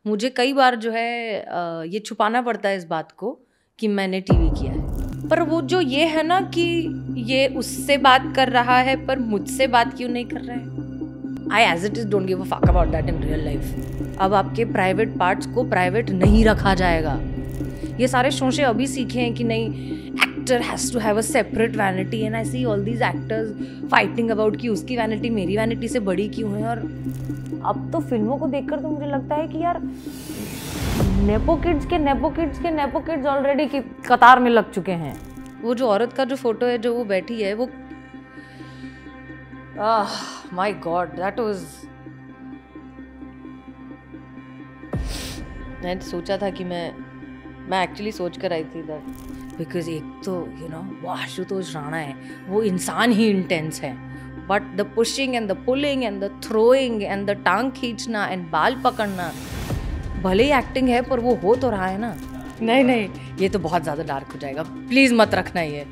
मुझे कई बार जो है ये छुपाना पड़ता है इस बात को कि मैंने टीवी किया है, पर वो जो ये है ना कि ये उससे बात कर रहा है पर मुझसे बात क्यों नहीं कर रहा है। I as it is don't give a fuck about that in real life. अब आपके प्राइवेट पार्ट्स को प्राइवेट नहीं रखा जाएगा। ये सारे शोशे अभी सीखे हैं कि नहीं, actor has to have a separate vanity, and I see all these actors fighting about कि उसकी वैनिटी मेरी वैनिटी से बड़ी क्यों है। और अब तो फिल्मों को देखकर तो मुझे लगता है कि यार नेपो किड्स ऑलरेडी की कतार में लग चुके हैं। वो जो औरत का जो फोटो है जो वो बैठी है, वो माय गॉड, दैट वाज, मैंने सोचा था कि मैं एक्चुअली सोच कर आई थी दैट, बिकॉज एक तो वो आशुतोष राणा है, वो इंसान ही इंटेंस है, but the pushing and the pulling and the throwing and the टांग खींचना एंड बाल पकड़ना, भले ही एक्टिंग है पर वो हो तो रहा है ना। नहीं, ये तो बहुत ज़्यादा डार्क हो जाएगा, प्लीज़ मत रखना ये।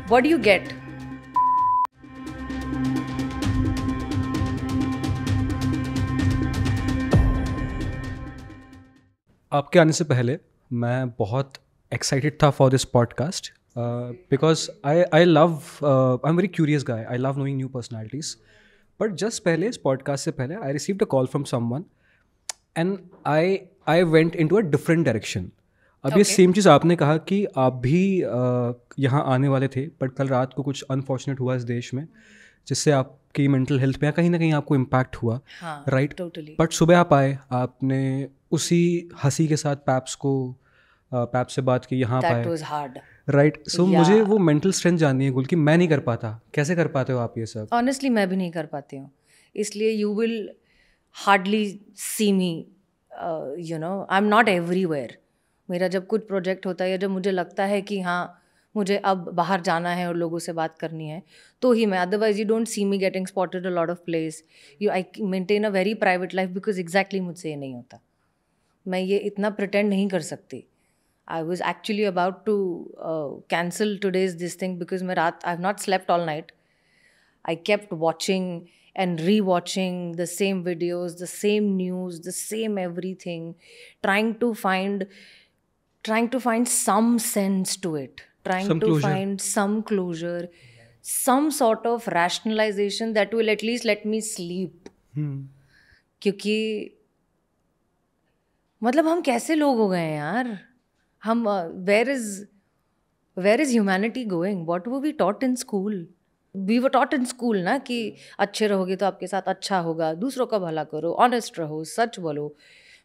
What do you get? आपके आने से पहले मैं बहुत एक्साइटेड था for this podcast because I love I am very curious guy, I love knowing new personalities. But just पहले इस पॉडकास्ट से पहले I received a call from someone and I went in to a different direction. अब ये same चीज़ आपने कहा कि आप भी यहाँ आने वाले थे, बट कल रात को कुछ अनफॉर्चुनेट हुआ इस देश में जिससे आपकी मेंटल हेल्थ पे कहीं ना कहीं आपको इम्पैक्ट हुआ, राइट? टोटली। बट सुबह आप आए, आपने उसी हंसी के साथ पैप से बात की, यहाँ दैट पाए, वाज हार्ड, राइट? सो मुझे वो मेंटल स्ट्रेंथ जाननी है गुल कि मैं नहीं कर पाता, कैसे कर पाते हो आप ये सब? ऑनेस्टली मैं भी नहीं कर पाती हूँ, इसलिए you will hardly see me, I am not everywhere. मेरा जब कुछ प्रोजेक्ट होता है या जब मुझे लगता है कि हाँ मुझे अब बाहर जाना है और लोगों से बात करनी है तो ही मैं, otherwise you don't see me getting spotted a lot of place. I maintain a very private life because exactly मुझसे ये नहीं होता। मैं ये इतना प्रिटेंड नहीं कर सकती। I was actually about to cancel today's this thing because मैं रात, I have not slept all night. I kept watching and re-watching the same videos, the same news, the same everything, trying to find some sense to it, trying Some to closure. find some closure, some sort of rationalization that will at least let me sleep. क्योंकि मतलब हम कैसे लोग हो गए हैं यार, हम where is humanity going? What were we taught in school? We were taught in school ना कि अच्छे रहोगे तो आपके साथ अच्छा होगा, दूसरों का भला करो, ऑनेस्ट रहो, सच बोलो।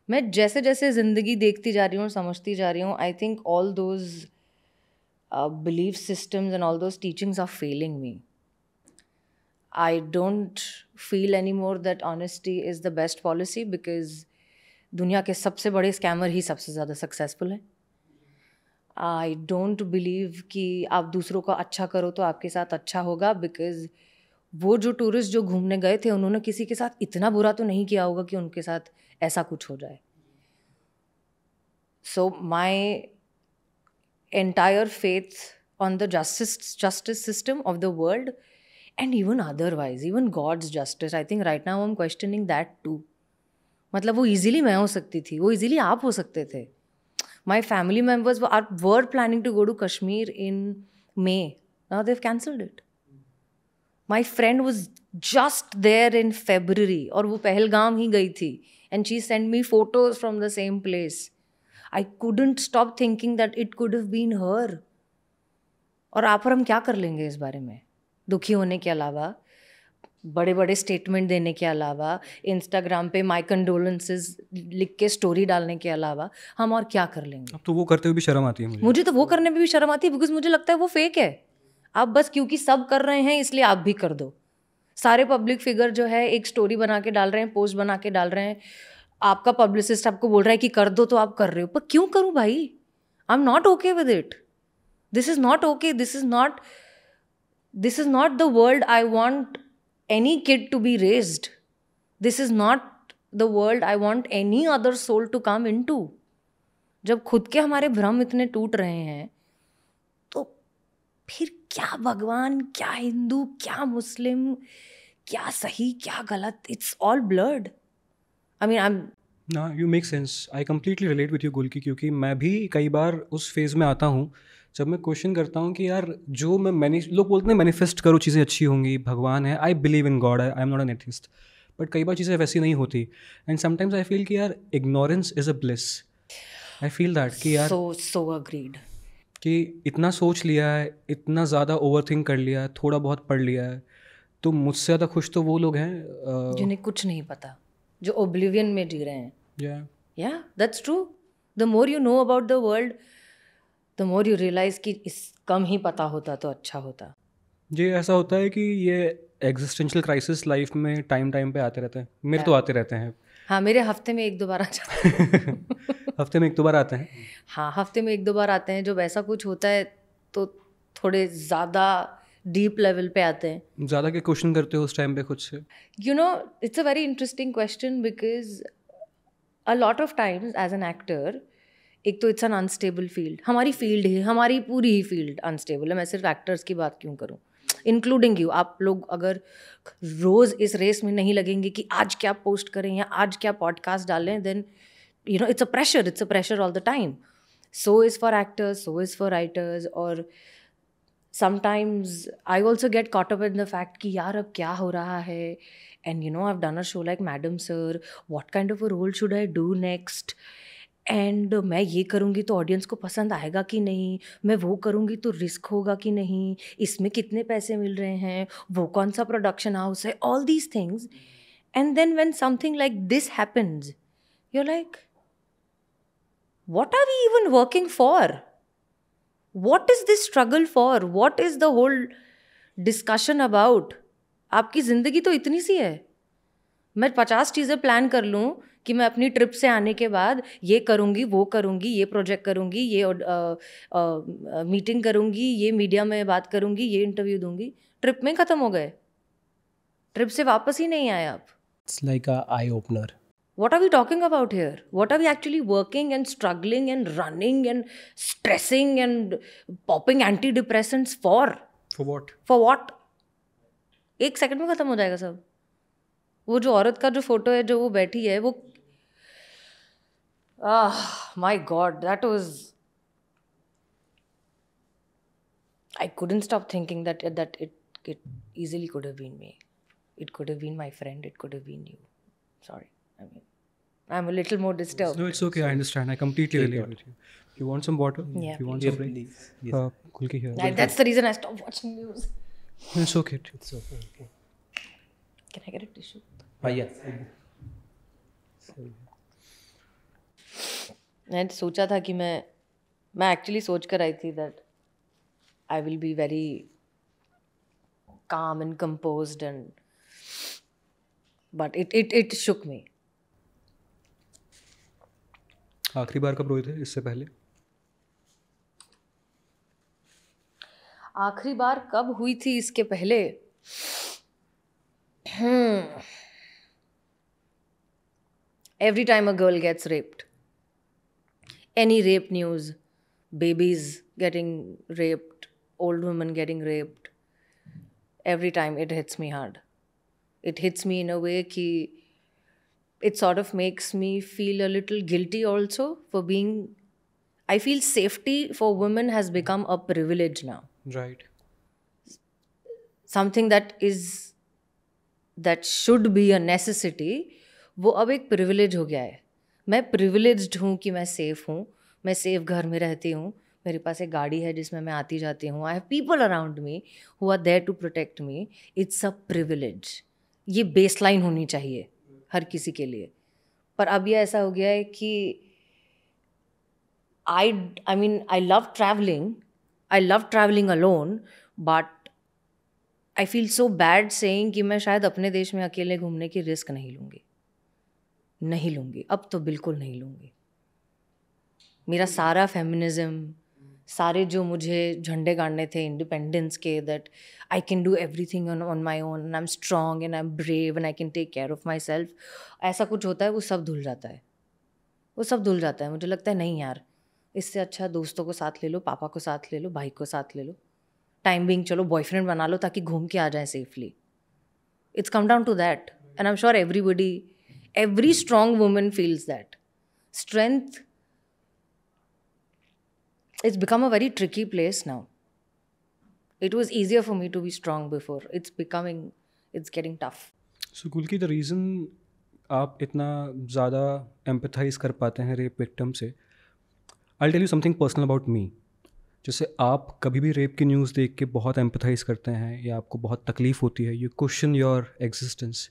मैं जैसे जैसे ज़िंदगी देखती जा रही हूँ, समझती जा रही हूँ, I think all those belief systems and all those teachings are failing me. I don't feel any more that honesty is the best policy because दुनिया के सबसे बड़े स्कैमर ही सबसे ज़्यादा सक्सेसफुल हैं। आई डोंट बिलीव कि आप दूसरों का अच्छा करो तो आपके साथ अच्छा होगा, बिकॉज वो जो टूरिस्ट जो घूमने गए थे उन्होंने किसी के साथ इतना बुरा तो नहीं किया होगा कि उनके साथ ऐसा कुछ हो जाए। So my entire faith on the justice system of the world and even otherwise, even God's justice, I think right now I'm questioning that too. मतलब वो easily मैं हो सकती थी, वो easily आप हो सकते थे। My family members were planning to go to Kashmir in May. Now they've cancelled it. My friend was just there in February और वो पहलगाम ही गई थी, and she sent me photos from the same place. I couldn't stop thinking that it could have been her. और आप और हम क्या कर लेंगे इस बारे में? दुखी होने के अलावा, बड़े बड़े स्टेटमेंट देने के अलावा, इंस्टाग्राम पे माई कंडोलेंसेस लिख के स्टोरी डालने के अलावा हम और क्या कर लेंगे? अब तो वो करते हुए भी शर्म आती है मुझे तो वो करने में भी शर्म आती है बिकॉज मुझे लगता है वो फेक है। आप बस क्योंकि सब कर रहे हैं इसलिए आप भी कर दो। सारे पब्लिक फिगर जो है एक स्टोरी बना के डाल रहे हैं, पोस्ट बना के डाल रहे हैं, आपका पब्लिसिस्ट आपको बोल रहा है कि कर दो तो आप कर रहे हो, पर क्यों करूं भाई? आई am not okay with it. This is not okay, this is not the world I want any kid to be raised. This is not the world I want any other soul to come into. जब खुद के हमारे भ्रम इतने टूट रहे हैं तो फिर क्या भगवान, क्या हिंदू, क्या मुस्लिम, क्या सही क्या गलत, it's all blurred. I mean ना you make sense, I completely relate with you Gulki, क्योंकि मैं भी कई बार उस फेज़ में आता हूँ जब मैं क्वेश्चन करता हूँ कि यार जो मैं लोग बोलते हैं मैनिफेस्ट करो चीज़ें अच्छी होंगी, भगवान है, I believe in God, I am not an atheist, but कई बार चीज़ें वैसी नहीं होती, एंड समटाइम्स आई फील कि यार ignorance is a bliss, I feel that कि यार so agreed. कि इतना सोच लिया है, इतना ज़्यादा ओवर थिंक कर लिया है, थोड़ा बहुत पढ़ लिया है, तो मुझसे ज़्यादा खुश तो वो लोग हैं जिन्हें कुछ नहीं पता, जो ओब्लिवियन में जी रहे हैं. या Yeah, that's true. The more you know about the world, the more you realize कि इस कम ही पता होता तो अच्छा होता. ये ऐसा होता है कि ये एग्जिस्टेंशियल क्राइसिस लाइफ में टाइम टाइम पे आते रहते हैं, मेरे तो आते रहते हैं. हाँ, मेरे हफ्ते में 1-2 बार आ जाते हैं. हफ्ते में 1-2 बार आते हैं. हाँ, हफ्ते में 1-2 बार आते हैं. जब ऐसा कुछ होता है तो थोड़े ज़्यादा डीप लेवल पे आते हैं. ज़्यादा के क्वेश्चन करते हो उस टाइम पे खुद से? You know, it's a very interesting question because a lot of times as an actor, एक तो इट्स एन अनस्टेबल फील्ड. हमारी फील्ड ही, हमारी पूरी ही फील्ड अनस्टेबल है. मैं सिर्फ एक्टर्स की बात क्यों करूँ, इंक्लूडिंग यू. आप लोग अगर रोज़ इस रेस में नहीं लगेंगे कि आज क्या पोस्ट करें या आज क्या पॉडकास्ट डालें, then you know it's a pressure all the time. So is for actors, so is for writers. और sometimes I also get caught up in the fact कि यार अब क्या हो रहा है, and you know I've done a show like Madam Sir, what kind of a role should I do next, and मैं ये करूँगी तो ऑडियंस को पसंद आएगा कि नहीं, मैं वो करूँगी तो रिस्क होगा कि नहीं, इसमें कितने पैसे मिल रहे हैं, वो कौन सा प्रोडक्शन हाउस है, all these things. And then when something like this happens, you're like, what are we even working for? What is this struggle for? What is the whole discussion about? आपकी ज़िंदगी तो इतनी सी है. मैं 50 चीज़ें plan कर लूँ कि मैं अपनी ट्रिप से आने के बाद ये करूँगी, वो करूँगी, ये प्रोजेक्ट करूँगी, ये मीटिंग करूँगी, ये मीडिया में बात करूँगी, ये इंटरव्यू दूँगी. ट्रिप में ख़त्म हो गए. ट्रिप से वापस ही नहीं आए आप. It's like a eye opener. What are we talking about here? What are we actually working and struggling and running and stressing and popping antidepressants for? For what? For what? 1 second में खत्म हो जाएगा सब. वो जो औरत का जो फोटो है, जो वो बैठी है, वो my God, that was, I couldn't stop thinking that it easily could have been me. It could have been my friend. It could have been you. Sorry. I mean, I'm a little more disturbed. No, it's okay. I understand. I completely relate with you. You want some water? Yeah, You want Yeah, some break? please. Yes. Kulki here. That's the reason I stopped watching news. It's okay. It's okay. Okay. Can I get a tissue? Yeah. मैंने सोचा था कि मैं actually सोच कर आई थी that I will be very calm and composed, and but it shook me. आखिरी बार कब रोए थे इससे पहले? आखिरी बार कब हुई थी इसके पहले? Every time a girl gets raped, any rape news, babies getting raped, old women getting raped, every time it hits me hard. It hits me in a way कि it sort of makes me feel a little guilty also for being, I feel safety for women has become a privilege now. Right. Something that should be a necessity, वो अब एक privilege हो गया है. मैं privileged हूँ कि मैं safe हूँ, मैं safe घर में रहती हूँ, मेरे पास एक गाड़ी है जिसमें मैं आती जाती हूँ. I have people around me who are there to protect me. It's a privilege. ये baseline होनी चाहिए हर किसी के लिए. पर अब ये ऐसा हो गया है कि I mean I love traveling alone, but I feel so bad saying कि मैं शायद अपने देश में अकेले घूमने की रिस्क नहीं लूँगी. अब तो बिल्कुल नहीं लूँगी. मेरा सारा फेमिनिज्म, सारे जो मुझे झंडे गाड़ने थे इंडिपेंडेंस के, that I can do everything on my own and I am strong and I am brave and I can take care of myself, ऐसा कुछ होता है वो सब धुल जाता है. मुझे लगता है नहीं यार, इससे अच्छा दोस्तों को साथ ले लो, पापा को साथ ले लो, भाई को साथ ले लो, टाइम बिंग चलो बॉयफ्रेंड बना लो ताकि घूम के आ जाए safely. It's come down to that. And I am sure every strong woman feels that. Strength, it's become a very tricky place now. It was easier for me to be strong before. It's getting tough. So Gulki, the reason आप इतना ज़्यादा empathise कर पाते हैं rape victim से, I'll tell you something personal about me. जैसे आप कभी भी रेप की न्यूज़ देख के बहुत एम्पथाइज करते हैं या आपको बहुत तकलीफ़ होती है, you question your existence.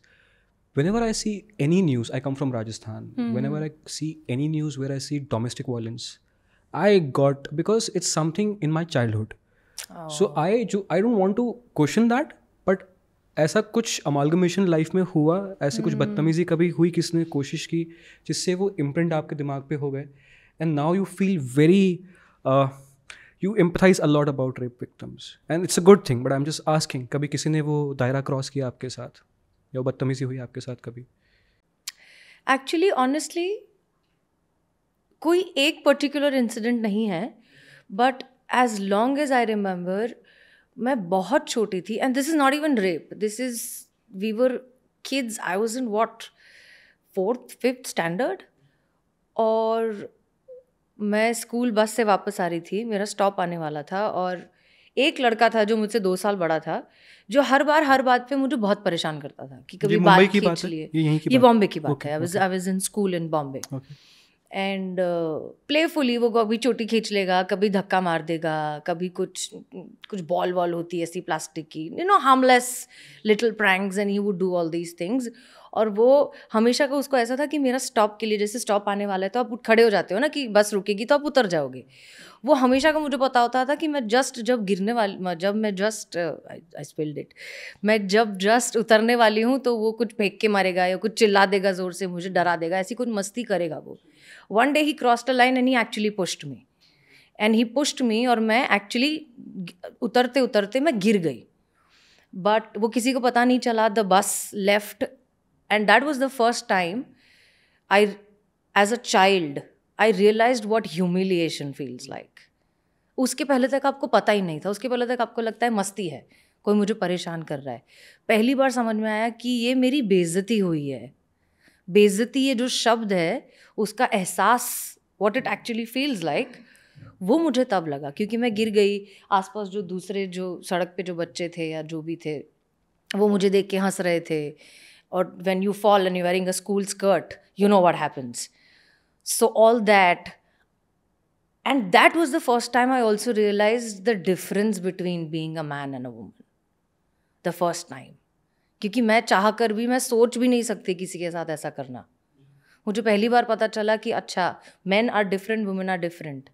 Whenever I see any news, I come from Rajasthan. Whenever I see any news where I see domestic violence, because it's something in my childhood. So I don't want to question that, but ऐसा कुछ amalgamation life में हुआ, ऐसे कुछ बदतमीजी कभी हुई, किसने कोशिश की जिससे वो इम्प्रिंट आपके दिमाग पे हो गए, and now you feel very you empathize a lot about rape victims, and it's a good thing, but I'm just asking, कभी किसी ने वो दायरा क्रॉस किया आपके साथ या वो बदतमीजी हुई आपके साथ कभी? एक्चुअली ऑनेस्टली कोई एक पर्टिकुलर इंसिडेंट नहीं है, but as long as I remember मैं बहुत छोटी थी, and this is not even rape, this is we were kids, I was in what 4th 5th standard, और मैं स्कूल बस से वापस आ रही थी, मेरा स्टॉप आने वाला था, और एक लड़का था जो मुझसे 2 साल बड़ा था, जो हर बात पे मुझे बहुत परेशान करता था कि कभी बात खींच लिए। ये बॉम्बे की बात है, I was in school in Bombay, and playfully वो कभी चोटी खींच लेगा, कभी धक्का मार देगा, कभी कुछ बॉल होती है ऐसी प्लास्टिक की, harmless little pranks, and he would do all these things. और वो हमेशा का उसको ऐसा था कि मेरा स्टॉप के लिए, जैसे स्टॉप आने वाला है तो आप खड़े हो जाते हो ना कि बस रुकेगी तो आप उतर जाओगे, वो हमेशा का मुझे पता होता था कि मैं जस्ट उतरने वाली हूँ तो वो कुछ फेंक के मारेगा या कुछ चिल्ला देगा ज़ोर से, मुझे डरा देगा, ऐसी कुछ मस्ती करेगा वो। One day he crossed a line and he actually pushed me, और मैं एक्चुअली उतरते उतरते मैं गिर गई, बट वो किसी को पता नहीं चला, the bus left, and that was the first time as a child I realized what humiliation feels like. उसके पहले तक आपको पता ही नहीं था, उसके पहले तक आपको लगता है मस्ती है, कोई मुझे परेशान कर रहा है। पहली बार समझ में आया कि ये मेरी बेइज्जती हुई है। बेइज्जती, ये जो शब्द है उसका एहसास, what it actually feels like, वो मुझे तब लगा, क्योंकि मैं गिर गई, आसपास जो दूसरे जो सड़क पे जो बच्चे थे या जो भी थे वो मुझे देख के हंस रहे थे, or when you fall and you're wearing a school skirt, you know what happens. So all that, and that was the first time I also realized the difference between being a man and a woman. The first time. क्योंकि मैं चाह कर भी, मैं सोच भी नहीं सकती किसी के साथ ऐसा करना। मुझे पहली बार पता चला कि अच्छा, men are different, women are different.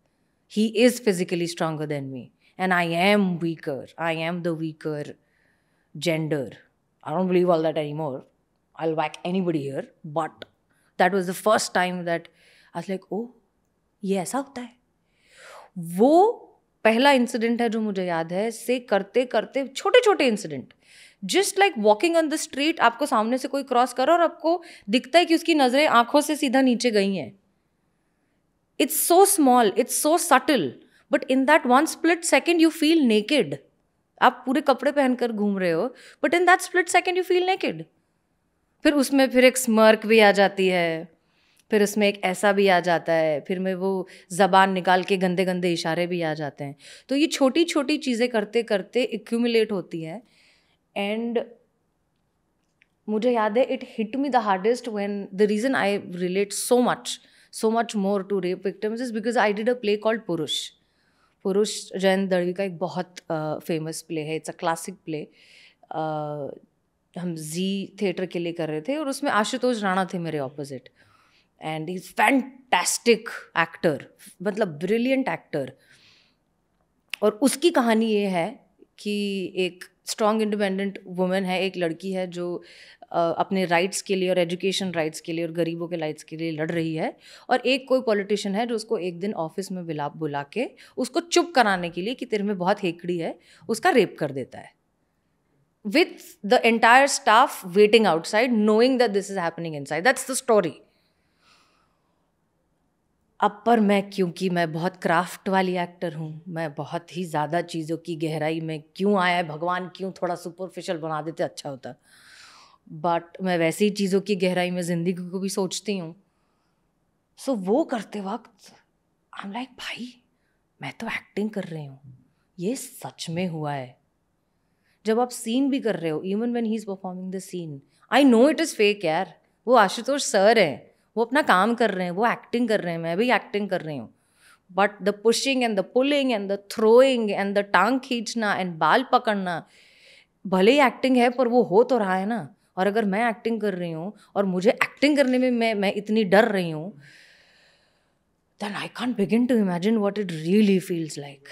He is physically stronger than me and I am weaker. I am the weaker gender. I don't believe all that anymore. I'll whack anybody here, but that was the first time that I was like, oh, ये ऐसा होता है। वो पहला incident है जो मुझे याद है, से करते करते छोटे छोटे incident, just like walking on the street, आपको सामने से कोई क्रॉस करो और आपको दिखता है कि उसकी नज़रें आंखों से सीधा नीचे गई हैं। It's so small, it's so subtle, but in that one split second you feel naked. आप पूरे कपड़े पहनकर घूम रहे हो, but in that split second you feel naked. फिर उसमें फिर एक स्मर्क भी आ जाती है, फिर उसमें एक ऐसा भी आ जाता है, फिर में वो ज़बान निकाल के गंदे गंदे इशारे भी आ जाते हैं। तो ये छोटी छोटी चीज़ें करते करते एक्यूमुलेट होती हैं, एंड मुझे याद है it hit me the hardest when the reason I relate so much more to rape victims is because I did a play called Purush Jayant Dalvi का एक बहुत फेमस प्ले है, इट्स अ क्लासिक प्ले। हम जी थिएटर के लिए कर रहे थे और उसमें आशुतोष राणा थे मेरे opposite, and he is fantastic actor, मतलब ब्रिलियंट एक्टर। और उसकी कहानी ये है कि एक स्ट्रॉन्ग इंडिपेंडेंट वुमेन है, एक लड़की है जो अपने राइट्स के लिए और एजुकेशन राइट्स के लिए और गरीबों के राइट्स के लिए लड़ रही है, और एक कोई पॉलिटिशियन है जो उसको एक दिन ऑफिस में बुला के उसको चुप कराने के लिए कि तेरे में बहुत हेकड़ी है, उसका रेप कर देता है, with the entire staff waiting outside knowing that this is happening inside. That's the story. अब पर मैं, क्योंकि मैं बहुत क्राफ्ट वाली एक्टर हूँ, मैं बहुत ही ज़्यादा चीज़ों की गहराई में क्यों आया है भगवान, क्यों थोड़ा सुपरफिशियल बना देते अच्छा होता। बट मैं वैसी चीज़ों की गहराई में ज़िंदगी को भी सोचती हूँ. सो वो करते वक्त आई एम लाइक भाई मैं तो एक्टिंग कर रही हूँ, ये सच में हुआ है. जब आप सीन भी कर रहे हो, even when he is performing the scene, I know it is fake यार. वो आशुतोष सर हैं, वो अपना काम कर रहे हैं, वो एक्टिंग कर रहे हैं, मैं भी एक्टिंग कर रही हूँ. But the pushing and the pulling and the throwing and the टांग खींचना एंड बाल पकड़ना, भले ही एक्टिंग है पर वो हो तो रहा है ना. और अगर मैं एक्टिंग कर रही हूँ और मुझे एक्टिंग करने में मैं इतनी डर रही हूँ, then I can't begin to imagine what it really feels like.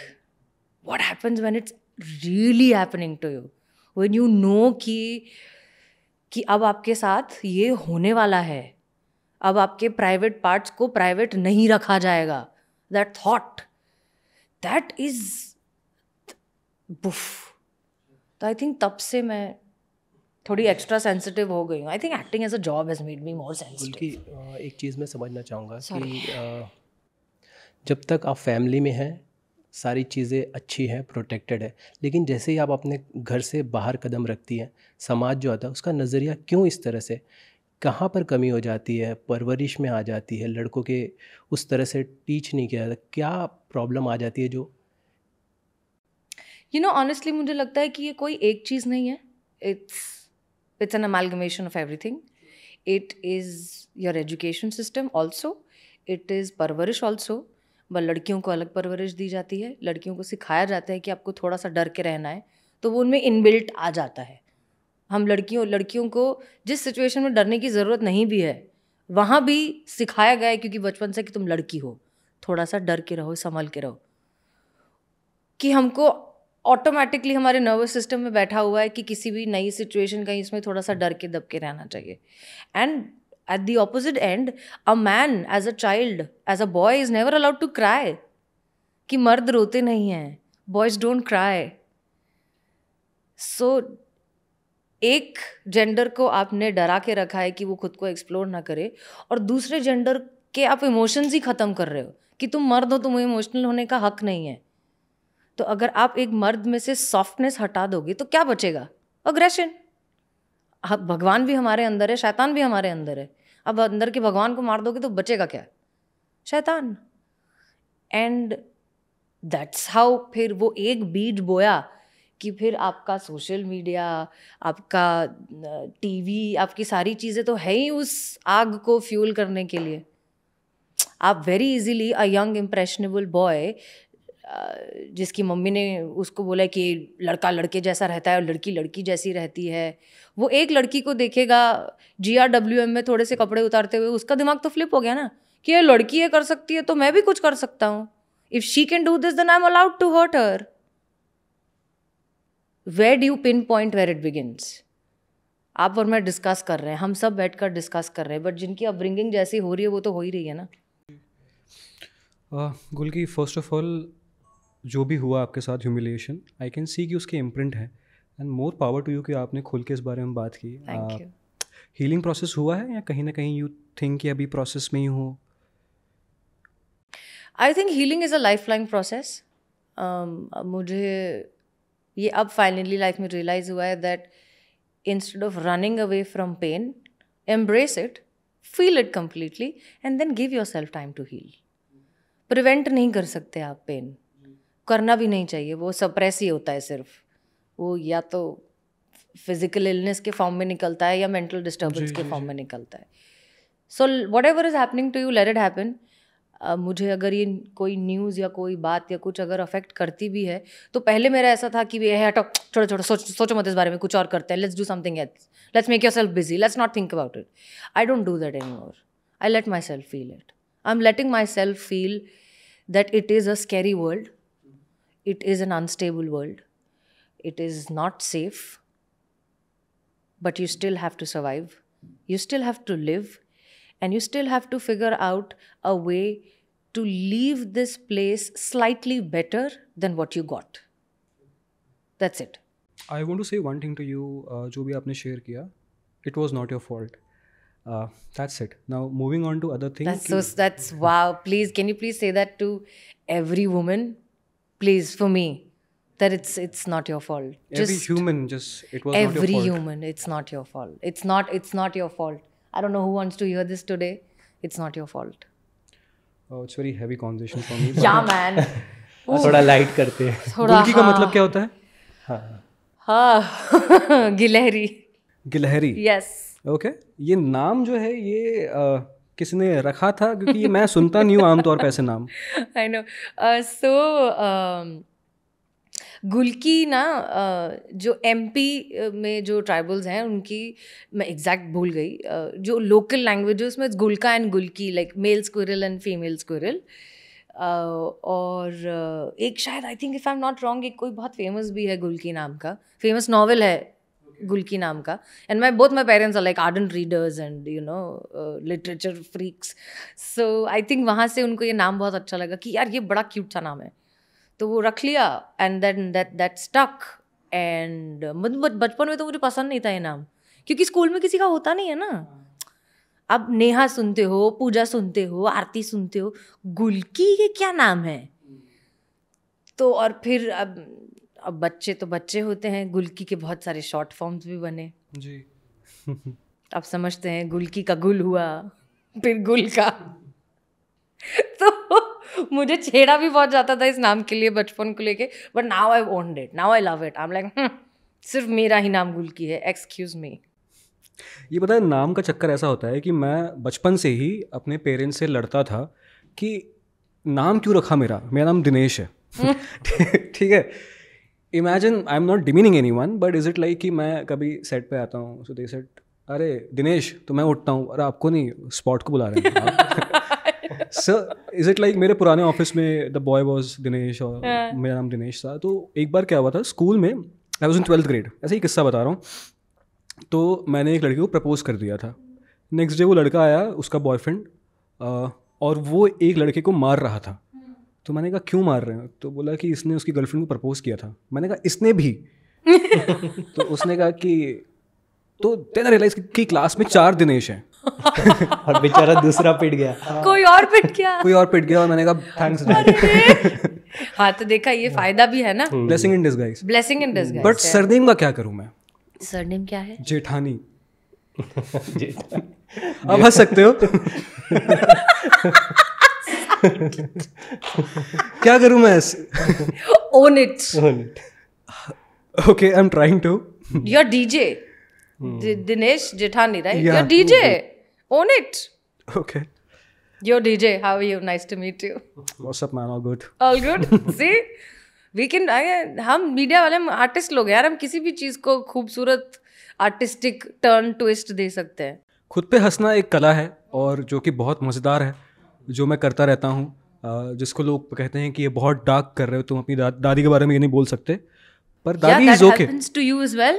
What happens when it's really happening to you? When you know कि अब आपके साथ ये होने वाला है, अब आपके प्राइवेट पार्ट्स को प्राइवेट नहीं रखा जाएगा. That thought, that is बुफ. तो आई थिंक तब से मैं थोड़ी एक्स्ट्रा सेंसिटिव हो गई हूँ. I think acting as a job has made me more sensitive. बल्कि एक चीज़ मैं समझना चाहूँगा कि जब तक आप फैमिली में हैं सारी चीज़ें अच्छी हैं, प्रोटेक्टेड है, लेकिन जैसे ही आप अपने घर से बाहर कदम रखती हैं, समाज जो आता है उसका नज़रिया क्यों इस तरह से, कहाँ पर कमी हो जाती है, परवरिश में आ जाती है, लड़कों के उस तरह से टीच नहीं किया जाता, क्या प्रॉब्लम आ जाती है जो ऑनेस्टली मुझे लगता है कि ये कोई एक चीज़ नहीं है. It's an amalgamation of everything. It is your education system also, it is परवरिश ऑल्सो. लड़कियों को अलग परवरिश दी जाती है, लड़कियों को सिखाया जाता है कि आपको थोड़ा सा डर के रहना है, तो वो उनमें इनबिल्ट आ जाता है. हम लड़कियों को जिस सिचुएशन में डरने की ज़रूरत नहीं भी है, वहाँ भी सिखाया गया है क्योंकि बचपन से कि तुम लड़की हो, थोड़ा सा डर के रहो, संभल के रहो. कि हमको ऑटोमेटिकली हमारे नर्वस सिस्टम में बैठा हुआ है कि किसी भी नई सिचुएशन का इसमें थोड़ा सा डर के दब के रहना चाहिए. And at the opposite end, a man as a child, as a boy is never allowed to cry. कि मर्द रोते नहीं हैं, boys don't cry. So एक जेंडर को आपने डरा के रखा है कि वो खुद को एक्सप्लोर ना करे, और दूसरे जेंडर के आप इमोशंस ही ख़त्म कर रहे हो कि तुम मर्द हो, तुम्हें इमोशनल होने का हक नहीं है. तो अगर आप एक मर्द में से सॉफ्टनेस हटा दोगे तो क्या बचेगा? अग्रेशन. भगवान भी हमारे अंदर है, शैतान भी हमारे अंदर है. अब अंदर के भगवान को मार दोगे तो बचेगा क्या? शैतान. एंड दैट्स हाउ फिर वो एक बीज बोया कि फिर आपका सोशल मीडिया, आपका टीवी, आपकी सारी चीज़ें तो है ही उस आग को फ्यूल करने के लिए. आप very easily a young impressionable boy जिसकी मम्मी ने उसको बोला कि लड़का लड़के जैसा रहता है और लड़की लड़की जैसी रहती है, वो एक लड़की को देखेगा GRWM में थोड़े से कपड़े उतारते हुए, उसका दिमाग तो फ्लिप हो गया ना कि ये लड़की ये कर सकती है तो मैं भी कुछ कर सकता हूँ. If she can do this then I am allowed to hurt her. Where do you pinpoint where it begins? आप और मैं डिस्कस कर रहे हैं, हम सब बैठकर डिस्कस कर रहे हैं, बट जिनकी अपब्रिंगिंग जैसी हो रही है वो तो हो ही रही है ना. गुलकी, फर्स्ट ऑफ ऑल जो भी हुआ आपके साथ ह्यूमिलिएशन, आई कैन सी कि उसके इम्प्रिंट है, and more power to you कि आपने खुल के इस बारे में बात की. Thank you. हीलिंग प्रोसेस हुआ है या कहीं ना कहीं यू थिंक कि अभी प्रोसेस में ही हो? I think healing is a lifelong process. मुझे ये अब फाइनली लाइफ में रियलाइज़ हुआ है that instead of running away from pain, embrace it, feel it completely and then give yourself time to heal. Prevent नहीं कर सकते आप पेन, करना भी नहीं चाहिए, वो सप्रेस ही होता है सिर्फ. वो या तो फिजिकल इलनेस के फॉर्म में निकलता है या मेंटल डिस्टर्बेंस के फॉर्म में निकलता है. So whatever is happening to you, let it happen. मुझे अगर ये कोई न्यूज़ या कोई बात या कुछ अगर अफेक्ट करती भी है तो पहले मेरा ऐसा था कि ये हटो, छोड़ो छोड़ो, सोचो मत इस बारे में, कुछ और करते हैं, let's do something else, let's make yourself busy, let's not think about it. I don't do that anymore. I let my self feel it. I am letting my self feel that it is a scary world, it is an unstable world, it is not safe, but you still have to survive, you still have to live, and you still have to figure out a way to leave this place slightly better than what you got. That's it. I want to say one thing to you, जो भी आपने share किया, it was not your fault. That's it. Now moving on to other things. That's wow. Please, can you please say that to every woman? Please, for me. that it's not your fault. Every human just, it was not your Every fault. human, it's not your fault. It's not your fault. I don't know who wants to hear this today. It's not your fault. Oh, it's very heavy conversation for me. Yeah, man. थोड़ा light करते हैं. थोड़ा गुल्की का मतलब क्या होता है? हाँ गिलहरी. गिलहरी. Yes. ओके, ये नाम जो है ये किसने रखा था? क्योंकि ये मैं सुनता नहीं हूँ आमतौर पे ऐसे नाम. I know. So गुल्की ना जो MP में जो ट्राइबल्स हैं उनकी मैं एग्जैक्ट भूल गई, जो लोकल लैंग्वेज है उसमें गुल्का एंड गुल्की, like male squirrel and female squirrel. और एक शायद I think if I am not wrong एक कोई बहुत फेमस भी है गुल्की नाम का, फेमस नॉवल है गुल्की नाम का. And my parents are like ardent readers and you know literature freaks. So I think वहाँ से उनको ये नाम बहुत अच्छा लगा कि यार ये बड़ा क्यूट सा नाम है, तो वो रख लिया. And then that stuck. And बचपन में तो मुझे पसंद नहीं था ये नाम, क्योंकि स्कूल में किसी का होता नहीं है ना. अब नेहा सुनते हो, पूजा सुनते हो, आरती सुनते हो, गुल्की ये क्या नाम है? तो और फिर अब बच्चे तो बच्चे होते हैं, गुल्की के बहुत सारे शॉर्ट फॉर्म्स भी बने जी. अब समझते हैं गुल्की का गुल हुआ, फिर गुल का. तो मुझे छेड़ा भी बहुत जाता था इस नाम के लिए बचपन को लेके, but now I owned it, now I love it. I am like सिर्फ मेरा ही नाम गुल्की है, एक्सक्यूज मी. ये पता है नाम का चक्कर ऐसा होता है कि मैं बचपन से ही अपने पेरेंट्स से लड़ता था कि नाम क्यों रखा मेरा नाम दिनेश है. ठीक है, imagine I am not demeaning anyone, but is it like कि मैं कभी सेट पे आता हूँ, सो दे सेड अरे दिनेश, तो मैं उठता हूँ, अरे आपको नहीं स्पॉट को बुला रहे हैं. सर इज इट लाइक मेरे पुराने ऑफिस में द बॉय वॉज दिनेश और मेरा नाम दिनेश था. तो एक बार क्या हुआ था स्कूल में, आई वॉज इन 12th ग्रेड, ऐसे ही किस्सा बता रहा हूँ. तो मैंने एक लड़की को प्रपोज कर दिया था. नेक्स्ट डे वो लड़का आया, उसका बॉयफ्रेंड, और वो एक लड़के को मार रहा था. तो मैंने कहा क्यों मार रहे हैं? तो बोला कि इसने उसकी गर्लफ्रेंड को प्रपोज किया था. मैंने कहा इसने भी? तो उसने कहा कि तो देन रियलाइज कि क्लास में 4 दिनेश हैं. और बेचारा दूसरा पिट गया. कोई और पिट गया. और मैंने कहा थैंक्स. हाँ तो देखा, ये फायदा भी है ना. Blessing in disguise. Blessing in disguise. But surname का क्या करूं मैं? सरनेम क्या है? जेठानी. अब हंस सकते हो. क्या करूं मैं? Own it. Okay, I'm trying to. You're DJ. Dinesh Jethani, right? Yeah. You're DJ. Own it. Okay. You're DJ. How are you? Nice to meet you. What's up, man? All good. All good. See? We can, हम media वाले artist लोग हैं यार, हम किसी भी चीज़ को खूबसूरत आर्टिस्टिक टर्न ट्विस्ट दे सकते हैं. खुद पे हंसना एक कला है और जो कि बहुत मज़ेदार है, जो मैं करता रहता हूँ. जिसको लोग कहते हैं कि ये बहुत डार्क कर रहे हो, तुम अपनी दादी के बारे में ये नहीं बोल सकते, पर दादी is okay. That happens to you as well.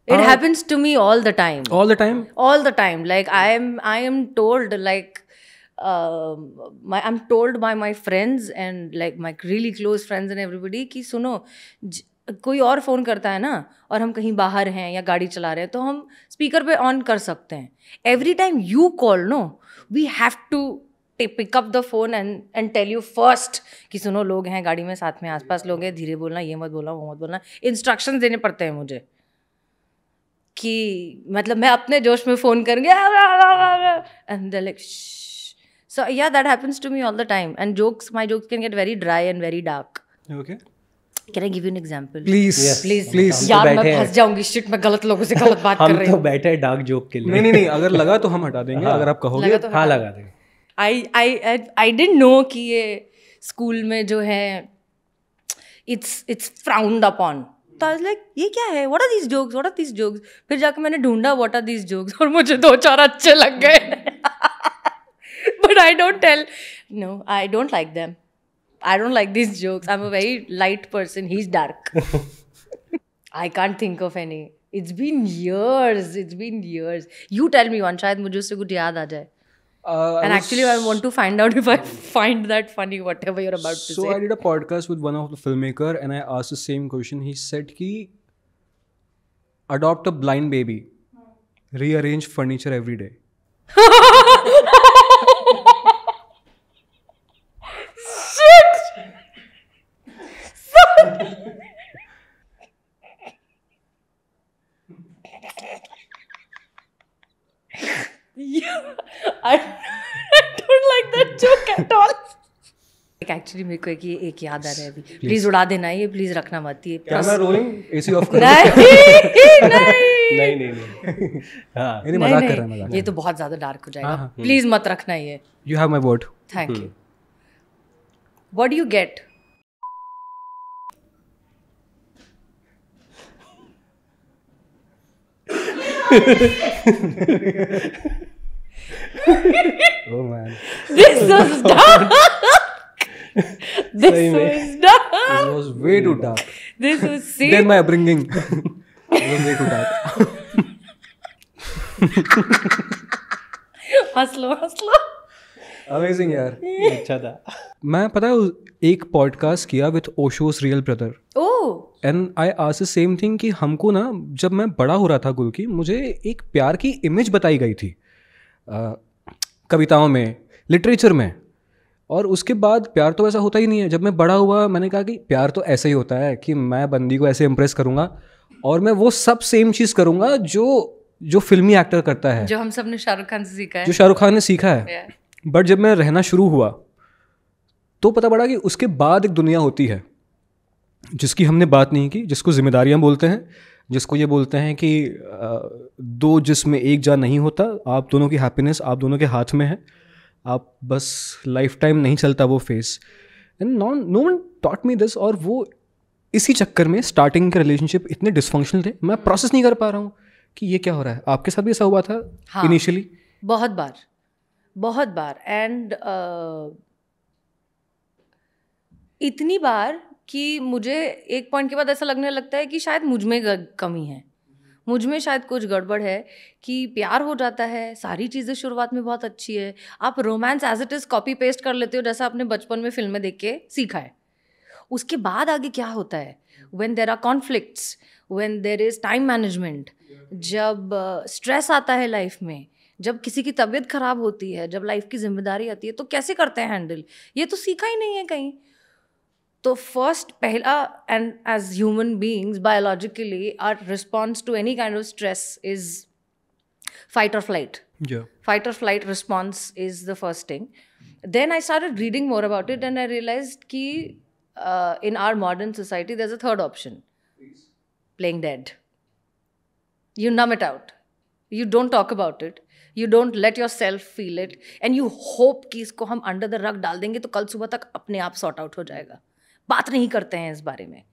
It happens to me all the time. All the time? All the time. Like I am told, like I'm told by my friends and like my really close friends and everybody कि सुनो, कोई और phone करता है ना और हम कहीं बाहर हैं या गाड़ी चला रहे हैं तो हम स्पीकर पे ऑन कर सकते हैं. Every time you call, no, we have to pick up the phone and tell you first कि सुनो लोग हैं गाड़ी में, साथ में आसपास लोग हैं, धीरे बोलना, ये मत बोलना, वो मत बोलना. इंस्ट्रक्शंस देने पड़ते हैं मुझे कि मतलब मैं अपने जोश में फ़ोन करूँगी and they like. So yeah, that happens to me all the time. And my jokes can get very dry and very dark. Okay. Can I give you an example? Please. Yes. Please. यार मैं फंस जाऊंगी, shit, मैं गलत लोगों से गलत बात कर रही हम तो हूँ. बैठे हैं डार्क जोक के लिए. नहीं, अगर लगा तो हम हटा देंगे. अगर आप कहोगे. लगा तो हाँ लगा देंगे. I didn't know कि ये स्कूल में जो है it's frowned upon. तो I was like, ये क्या है? What are these jokes? What are these jokes? फिर जाकर मैंने ढूंढा what are these jokes और मुझे 2-4 अच्छे लग गए. But I don't tell. No, I don't like them. I don't like these jokes. I'm a very light person. He's dark. I can't think of any. It's been years. You tell me one. शायद मुझे उससे कुछ याद आ जाए. And actually, I want to find out if I find that funny, whatever you're about to say. So I did a podcast with one of the filmmaker and I asked the same question. He said कि adopt a blind baby, rearrange furniture every day. joke at all. Actually मेरे को एक याद आ रहा है अभी. Please उड़ा देना ये, प्लीज रखना मत ये. कैमरा रोलिंग, एसी ऑफ करो. नहीं हाँ नहीं, मजाक कर रहा है. ये तो बहुत ज्यादा डार्क हो जाएगा. प्लीज मत रखना ये. You have my word. Thank you. What do you gate? Oh man. This was dark. This was dark. This was way too dark. This was sick. Then my upbringing was way too dark. हंस लो. Amazing यार. अच्छा था. मैं पता है एक podcast किया with Osho's real brother. And I asked the same thing कि हमको ना जब मैं बड़ा हो रहा था गुल की, मुझे एक प्यार की इमेज बताई गई थी कविताओं में, लिटरेचर में, और उसके बाद प्यार तो ऐसा होता ही नहीं है. जब मैं बड़ा हुआ मैंने कहा कि प्यार तो ऐसा ही होता है कि मैं बंदी को ऐसे इम्प्रेस करूँगा और मैं वो सब सेम चीज़ करूँगा जो फिल्मी एक्टर करता है, जो हम सब ने शाहरुख खान से सीखा है, जो शाहरुख खान ने सीखा है. बट जब मैं रहना शुरू हुआ तो पता पड़ा कि उसके बाद एक दुनिया होती है जिसकी हमने बात नहीं की, जिसको जिम्मेदारियां बोलते हैं, जिसको ये बोलते हैं कि दो जिसमें एक जान नहीं होता, आप दोनों की हैप्पीनेस आप दोनों के हाथ में है, आप बस लाइफ टाइम नहीं चलता वो face. And no one taught me this. और वो इसी चक्कर में स्टार्टिंग के रिलेशनशिप इतने डिसफंक्शनल थे, मैं प्रोसेस नहीं कर पा रहा हूँ कि ये क्या हो रहा है. आपके साथ भी ऐसा हुआ था इनिशियली? बहुत बार. एंड इतनी बार कि मुझे एक पॉइंट के बाद ऐसा लगने लगता है कि शायद मुझ में कमी है, मुझ में शायद कुछ गड़बड़ है. कि प्यार हो जाता है, सारी चीज़ें शुरुआत में बहुत अच्छी है, आप romance as it is copy paste कर लेते हो जैसा आपने बचपन में फिल्में देख के सीखा है. उसके बाद आगे क्या होता है, when there are conflicts, when there is time management, जब स्ट्रेस आता है लाइफ में, जब किसी की तबीयत खराब होती है, जब लाइफ की जिम्मेदारी आती है, तो कैसे करते हैं हैंडल, ये तो सीखा ही नहीं है कहीं. तो फर्स्ट पहला, and as human beings biologically our response to any kind of stress is fight or flight. Fight or flight response is the first thing. Then I started reading more about it and I realized ki in our modern society there's a third option. Playing dead. You numb it out. You don't talk about it. You don't let yourself feel it. And you hope कि इसको हम under the rug डाल देंगे तो कल सुबह तक अपने आप sort out हो जाएगा. बात नहीं करते हैं इस बारे में.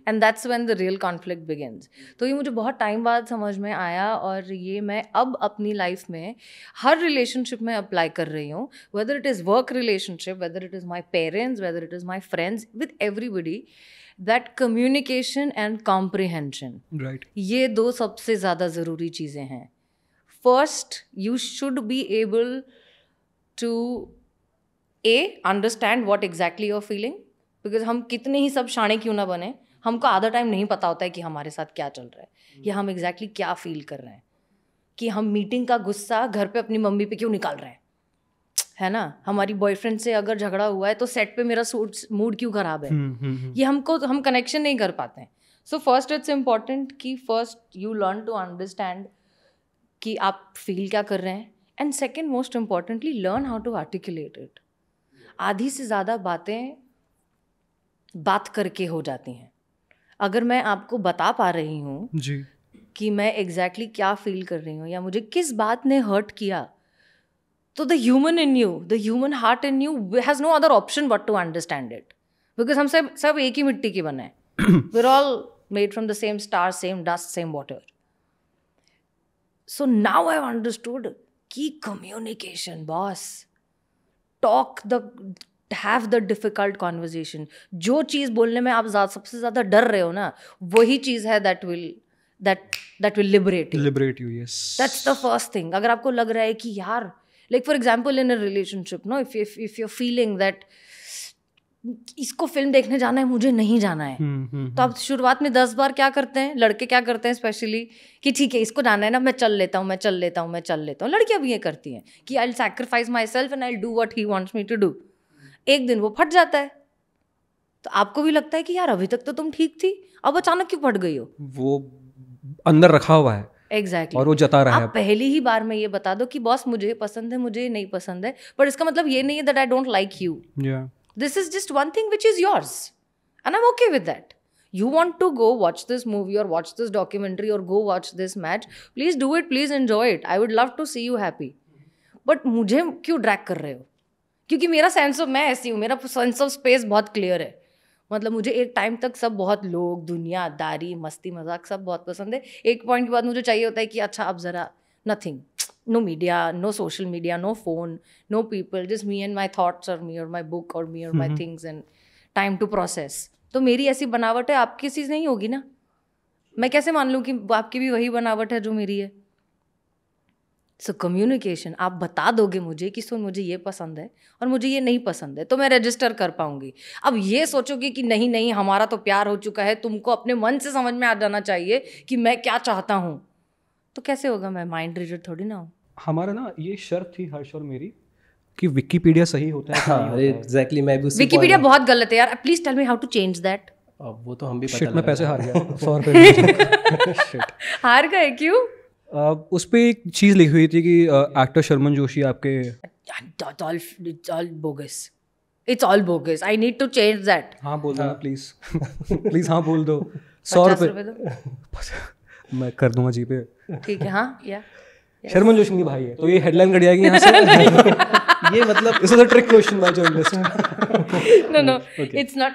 And that's when the real conflict begins. तो ये मुझे बहुत टाइम बाद समझ में आया और ये मैं अब अपनी लाइफ में हर रिलेशनशिप में अप्लाई कर रही हूँ. Whether it is work relationship, whether it is my parents, whether it is my friends, with everybody, that communication and comprehension, right, ये दो सबसे ज़्यादा ज़रूरी चीज़ें हैं. First, you should be able to understand what exactly you're feeling. Because हम कितने ही सब शाणे क्यों ना बने, हमको आधा टाइम नहीं पता होता है कि हमारे साथ क्या चल रहा है या हम एग्जैक्टली क्या फील कर रहे हैं. कि हम मीटिंग का गुस्सा घर पे अपनी मम्मी पे क्यों निकाल रहे हैं, है ना. हमारी बॉयफ्रेंड से अगर झगड़ा हुआ है तो सेट पे मेरा मूड क्यों खराब है. ये हम कनेक्शन नहीं कर पाते हैं. सो फर्स्ट इट्स इम्पॉर्टेंट कि first you learn to understand कि आप फील क्या कर रहे हैं. And second, most importantly, learn how to articulate it. आधी से ज़्यादा बातें बात करके हो जाती हैं. अगर मैं आपको बता पा रही हूँ जी कि मैं एग्जैक्टली क्या फील कर रही हूँ या मुझे किस बात ने हर्ट किया, तो the human in you, the human heart in you has no other option but to understand it. Because हम सब एक ही मिट्टी के बने हैं. We are all made from the same star, same dust, same water. So now I have understood कि communication, boss, talk the have the difficult conversation. जो चीज़ बोलने में आप सबसे ज़्यादा डर रहे हो ना, वही चीज़ है that will liberate you. Yes, that's the first thing. अगर आपको लग रहा है कि यार, like for example in a relationship, no, if you are feeling that इसको फिल्म देखने जाना है, मुझे नहीं जाना है, तो आप शुरुआत में 10 बार क्या करते हैं, लड़के क्या करते हैं स्पेशली, कि ठीक है इसको जाना है ना, मैं चल लेता हूँ. लड़कियां भी ये करती हैं कि I will sacrifice myself and I will do what he wants me to do. एक दिन वो फट जाता है तो आपको भी लगता है कि यार अभी तक तो तुम ठीक थी, अब अचानक क्यों फट गई हो. वो अंदर रखा हुआ है. एग्जैक्टली और वो जता रहा है आप पहली ही बार में ये बता दो कि बॉस मुझे पसंद है, मुझे नहीं पसंद है, पर इसका मतलब ये नहीं है that I don't like you. Yeah. This is just one thing which is yours. And I'm okay with that. You want to go watch this movie or watch this documentary or go watch this match, please do it, please enjoy it. I would love to see you happy. But मुझे क्यों drag कर रहे हो? क्योंकि मेरा sense of, मैं ऐसी हूँ, मेरा सेंस ऑफ स्पेस बहुत क्लियर है. मतलब मुझे एक टाइम तक सब बहुत लोग, दुनियादारी, मस्ती मजाक सब बहुत पसंद है. एक पॉइंट के बाद मुझे चाहिए होता है कि अच्छा अब ज़रा nothing, no media, no social media, no phone, no people, just me and my thoughts or me or my book or me or my things and time to process. तो मेरी ऐसी बनावट है, आपकी चीज़ नहीं होगी ना. मैं कैसे मान लूँ कि आपकी भी वही बनावट है जो मेरी है. सो कम्युनिकेशन, आप बता दोगे मुझे कि सुन मुझे ये पसंद है और मुझे ये नहीं पसंद है, तो मैं रजिस्टर कर पाऊंगी. अब ये सोचोगे कि नहीं नहीं हमारा तो प्यार हो चुका है, तुमको अपने मन से समझ में आ जाना चाहिए कि मैं क्या चाहता हूँ, तो कैसे होगा? मैं माइंड रीडर थोड़ी ना हूँ. हमारा ना ये शर्त थी हर्ष और मेरी कि विकिपीडिया सही होता है. हाँ एग्जैक्टली, मैं भी उसी विकिपीडिया बहुत गलत है यार. Please tell me how to change that. वो तो हम भी शिट पता में पैसे हार गया 100 रुपये. शिट. हार गए क्यों? उस पे एक चीज़ लिखी हुई थी कि एक्टर शर्मन जोशी आपके It's all bogus. It's all bogus. I need to change that. हाँ बोल दो ना प्लीज. प्लीज हाँ बोल दो. 100 रुपये दो. मैं कर दूंगा जी पे. ठीक है. हाँ या शर्मन जोशी की भाई है तो ये हेडलाइन कट जाएगी यहाँ से. ये मतलब इस trick question by journalist. no it's not.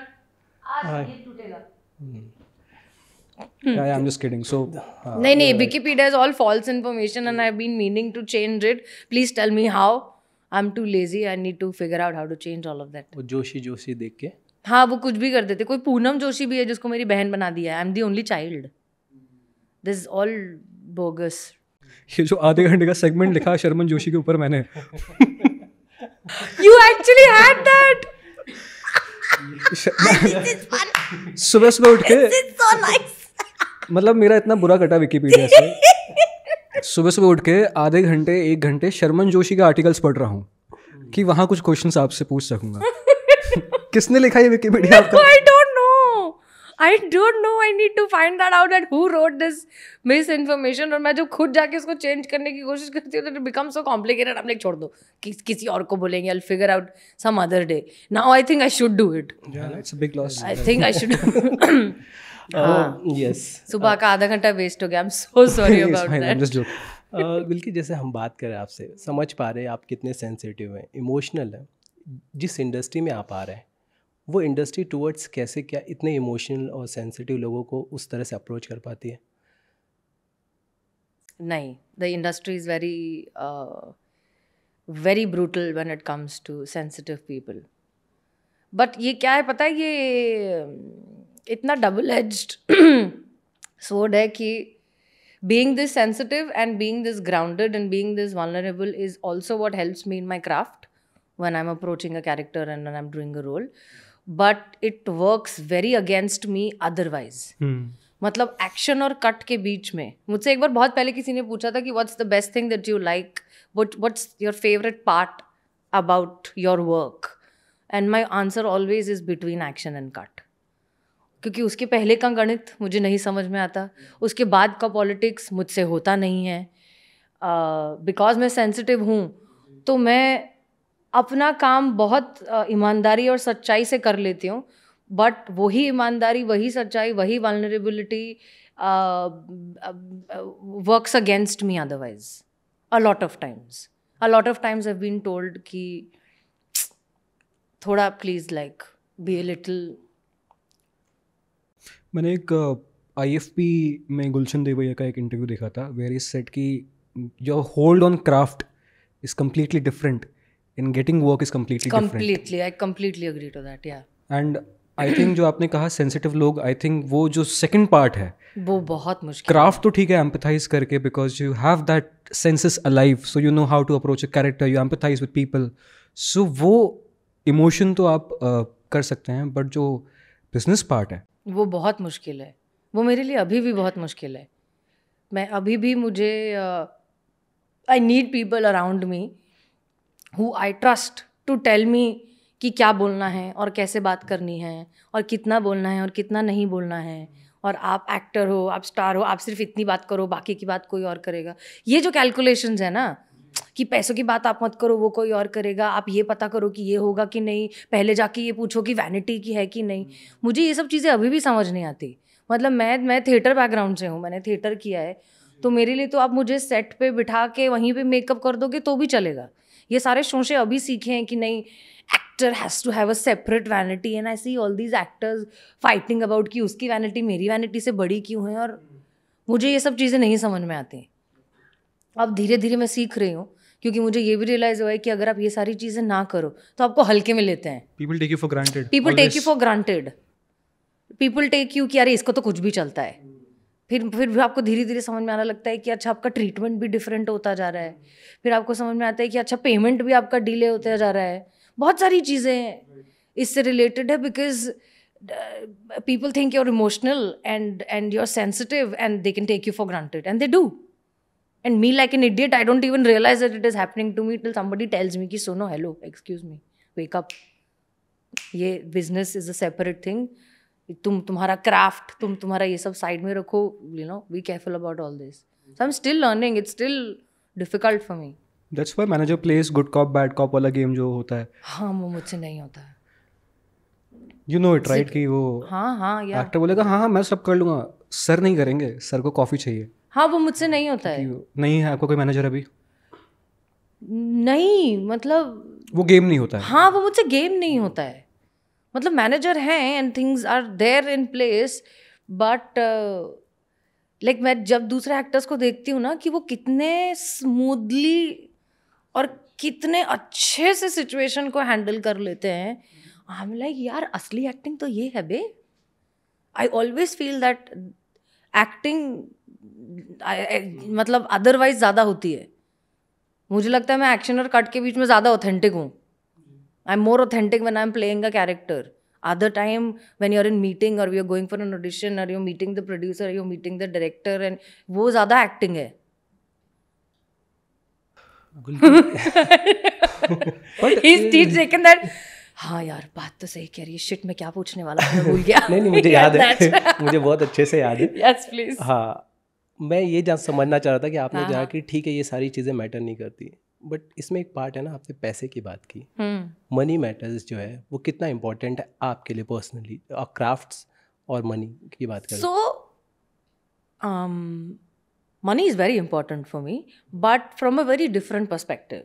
आज ये टूटेगा. Yeah, I'm just kidding. So नहीं Wikipedia is all false information and I've been meaning to change it. Please tell me how. I'm too lazy. I need to figure out how to change all of that. वो जोशी देख के हाँ वो कुछ भी कर देते. कोई पूनम जोशी भी है जिसको मेरी बहन बना दिया है. I'm the only child. This is all bogus. ये जो आधे घंटे का सेगमेंट लिखा शर्मन जोशी के ऊपर मैंने. You actually had that. सुबह सुबह उठ के This is so nice. मतलब मेरा इतना बुरा कटा विकिपीडिया से. सुबह सुबह उठ के आधे घंटे 1 घंटे शर्मन जोशी का आर्टिकल्स पढ़ रहा हूँ कि वहाँ कुछ क्वेश्चंस आपसे पूछ सकूंगा. किसने लिखा ये विकिपीडिया आपका? I don't know. I need to find that out, that who wrote this misinformation. और मैं जब खुद जाके इसको चेंज करने की कोशिश करती हूँ तो it becomes so complicated. I'm like छोड़ दो, किसी और को बोलेंगे. I'll figure out some other day. Now I think I should do it. Yeah, it's a big loss. I think I should. Yes. सुबह का आधा घंटा वेस्ट हो गया. I'm so sorry about I'm that. just joking. बल्कि जैसे हम बात करें आपसे, समझ पा रहे हैं आप कितने सेंसिटिव हैं, इमोशनल हैं. जिस इंडस्ट्री में आप आ रहे हैं वो इंडस्ट्री टूवर्ड्स कैसे क्या इतने इमोशनल और सेंसिटिव लोगों को उस तरह से अप्रोच कर पाती है? नहीं, the industry is very brutal when it comes to sensitive people. But ये क्या है पता है, ये इतना double edged sword है कि being this sensitive and being this grounded and being this vulnerable is also what helps me in my craft when I'm approaching a character and when I'm doing a role. But it works very against me otherwise. मतलब action और cut के बीच में मुझसे एक बार बहुत पहले किसी ने पूछा था कि what's the best thing that you like, what's your favourite part about your work, and my answer always is between action and cut. क्योंकि उसके पहले का गणित मुझे नहीं समझ में आता, उसके बाद का पॉलिटिक्स मुझसे होता नहीं है. बिकॉज मैं सेंसिटिव हूँ तो मैं अपना काम बहुत ईमानदारी और सच्चाई से कर लेती हूँ. बट वही ईमानदारी, वही सच्चाई, वही vulnerability works against me otherwise. A lot of times I have been told कि थोड़ा please like be a little. मैंने एक IFP में गुलशन देवैया का एक इंटरव्यू देखा था वेयर ही सेड कि your hold on craft is completely different, in getting work is completely different. I completely agree to that. या एंड आई थिंक जो आपने कहा सेंसिटिव लोग, आई थिंक वो जो सेकंड पार्ट है वो बहुत मुश्किल. क्राफ्ट तो ठीक है एम्पथाइज करके because you have that senses alive, so you know how to approach a character, you empathise with people, so वो इमोशन तो आप कर सकते हैं. बट जो बिजनेस पार्ट है वो बहुत मुश्किल है. वो मेरे लिए अभी भी बहुत मुश्किल है. मैं अभी भी मुझे I need people around me who I trust to tell me कि क्या बोलना है और कैसे बात करनी है और कितना बोलना है और कितना नहीं बोलना है और आप एक्टर हो, आप स्टार हो, आप सिर्फ इतनी बात करो, बाकी की बात कोई और करेगा। ये जो कैलकुलेशंस है ना कि पैसों की बात आप मत करो, वो कोई और करेगा, आप ये पता करो कि ये होगा कि नहीं, पहले जाके ये पूछो कि वैनिटी की है कि नहीं, मुझे ये सब चीज़ें अभी भी समझ नहीं आती। मतलब मैं थिएटर बैकग्राउंड से हूँ, मैंने थिएटर किया है, तो मेरे लिए तो आप मुझे सेट पे बिठा के वहीं पे मेकअप कर दोगे तो भी चलेगा। ये सारे शोशे अभी सीखे हैं कि नहीं, actor has to have a separate vanity, and I see all these actors fighting about कि उसकी वैनिटी मेरी वैनिटी से बड़ी क्यों है, और मुझे ये सब चीज़ें नहीं समझ में आती। अब धीरे धीरे मैं सीख रही हूँ, क्योंकि मुझे ये भी रियलाइज़ हुआ है कि अगर आप ये सारी चीज़ें ना करो तो आपको हल्के में लेते हैं। People take you for granted. People take you for granted, people take you कि अरे इसको तो कुछ भी चलता है। फिर भी आपको धीरे धीरे समझ में आने लगता है कि अच्छा आपका ट्रीटमेंट भी डिफरेंट होता जा रहा है। फिर आपको समझ में आता है कि अच्छा पेमेंट भी आपका डिले होता जा रहा है। बहुत सारी चीज़ें इससे रिलेटेड है, because people think you're emotional and you're sensitive and they can take you for granted, and they do. And me, like an idiot, I don't even realize that it is happening to me till somebody tells me ki suno, hello, excuse me, wake up, ये business is a separate thing, तुम्हारा craft, तुम्हारा ये सब side में रखो, you know, be careful about all this. So I'm still learning, it's still difficult for me. That's why manager plays good cop bad cop वाला game जो होता है। हाँ, वो मुझसे नहीं होता है। You know it right कि वो हाँ यार, एक्टर बोलेगा हाँ मैं सब कर लूँगा, सर नहीं करेंगे, सर को कॉफ़ी चाहिए। हाँ, वो मुझसे नहीं होता है। नहीं है आपको कोई मैनेजर अभी? नहीं, मतलब वो गेम नहीं होता है। हाँ, वो मुझसे गेम नहीं होता है। मतलब मैनेजर हैं and things are there in place, but like मैं जब दूसरे एक्टर्स को देखती हूँ ना कि वो कितने स्मूथली और कितने अच्छे से सिचुएशन को हैंडल कर लेते हैं, आई एम लाइक यार असली एक्टिंग तो ये है बे। I always feel that acting मतलब अदरवाइज ज़्यादा होती है। मुझे लगता है मैं एक्शन और कट के बीच में ज़्यादा ऑथेंटिक हूँ। I am more authentic when I am playing a character. Other time when you are in meeting और you are going for an audition और you are meeting the producer, you are meeting the director, and वो ज़्यादा acting है। He's taken that. हाँ यार, बात तो सही कह रही है, शिट मैं क्या पूछने वाला था, मैं भूल गया। नहीं मुझे याद है, मुझे बहुत अच्छे से याद है। Yes, please. हाँ, मैं ये समझना चाह रहा था कि आपने जहाँ कि ठीक है ये सारी चीज़ें मैटर नहीं करती, बट इसमें एक पार्ट है ना, आपने पैसे की बात की, मनी मैटर्स जो है वो कितना इम्पोर्टेंट है आपके लिए पर्सनली, और क्राफ्ट्स और मनी की बात करें। So, money is very important for me, but from a very different perspective.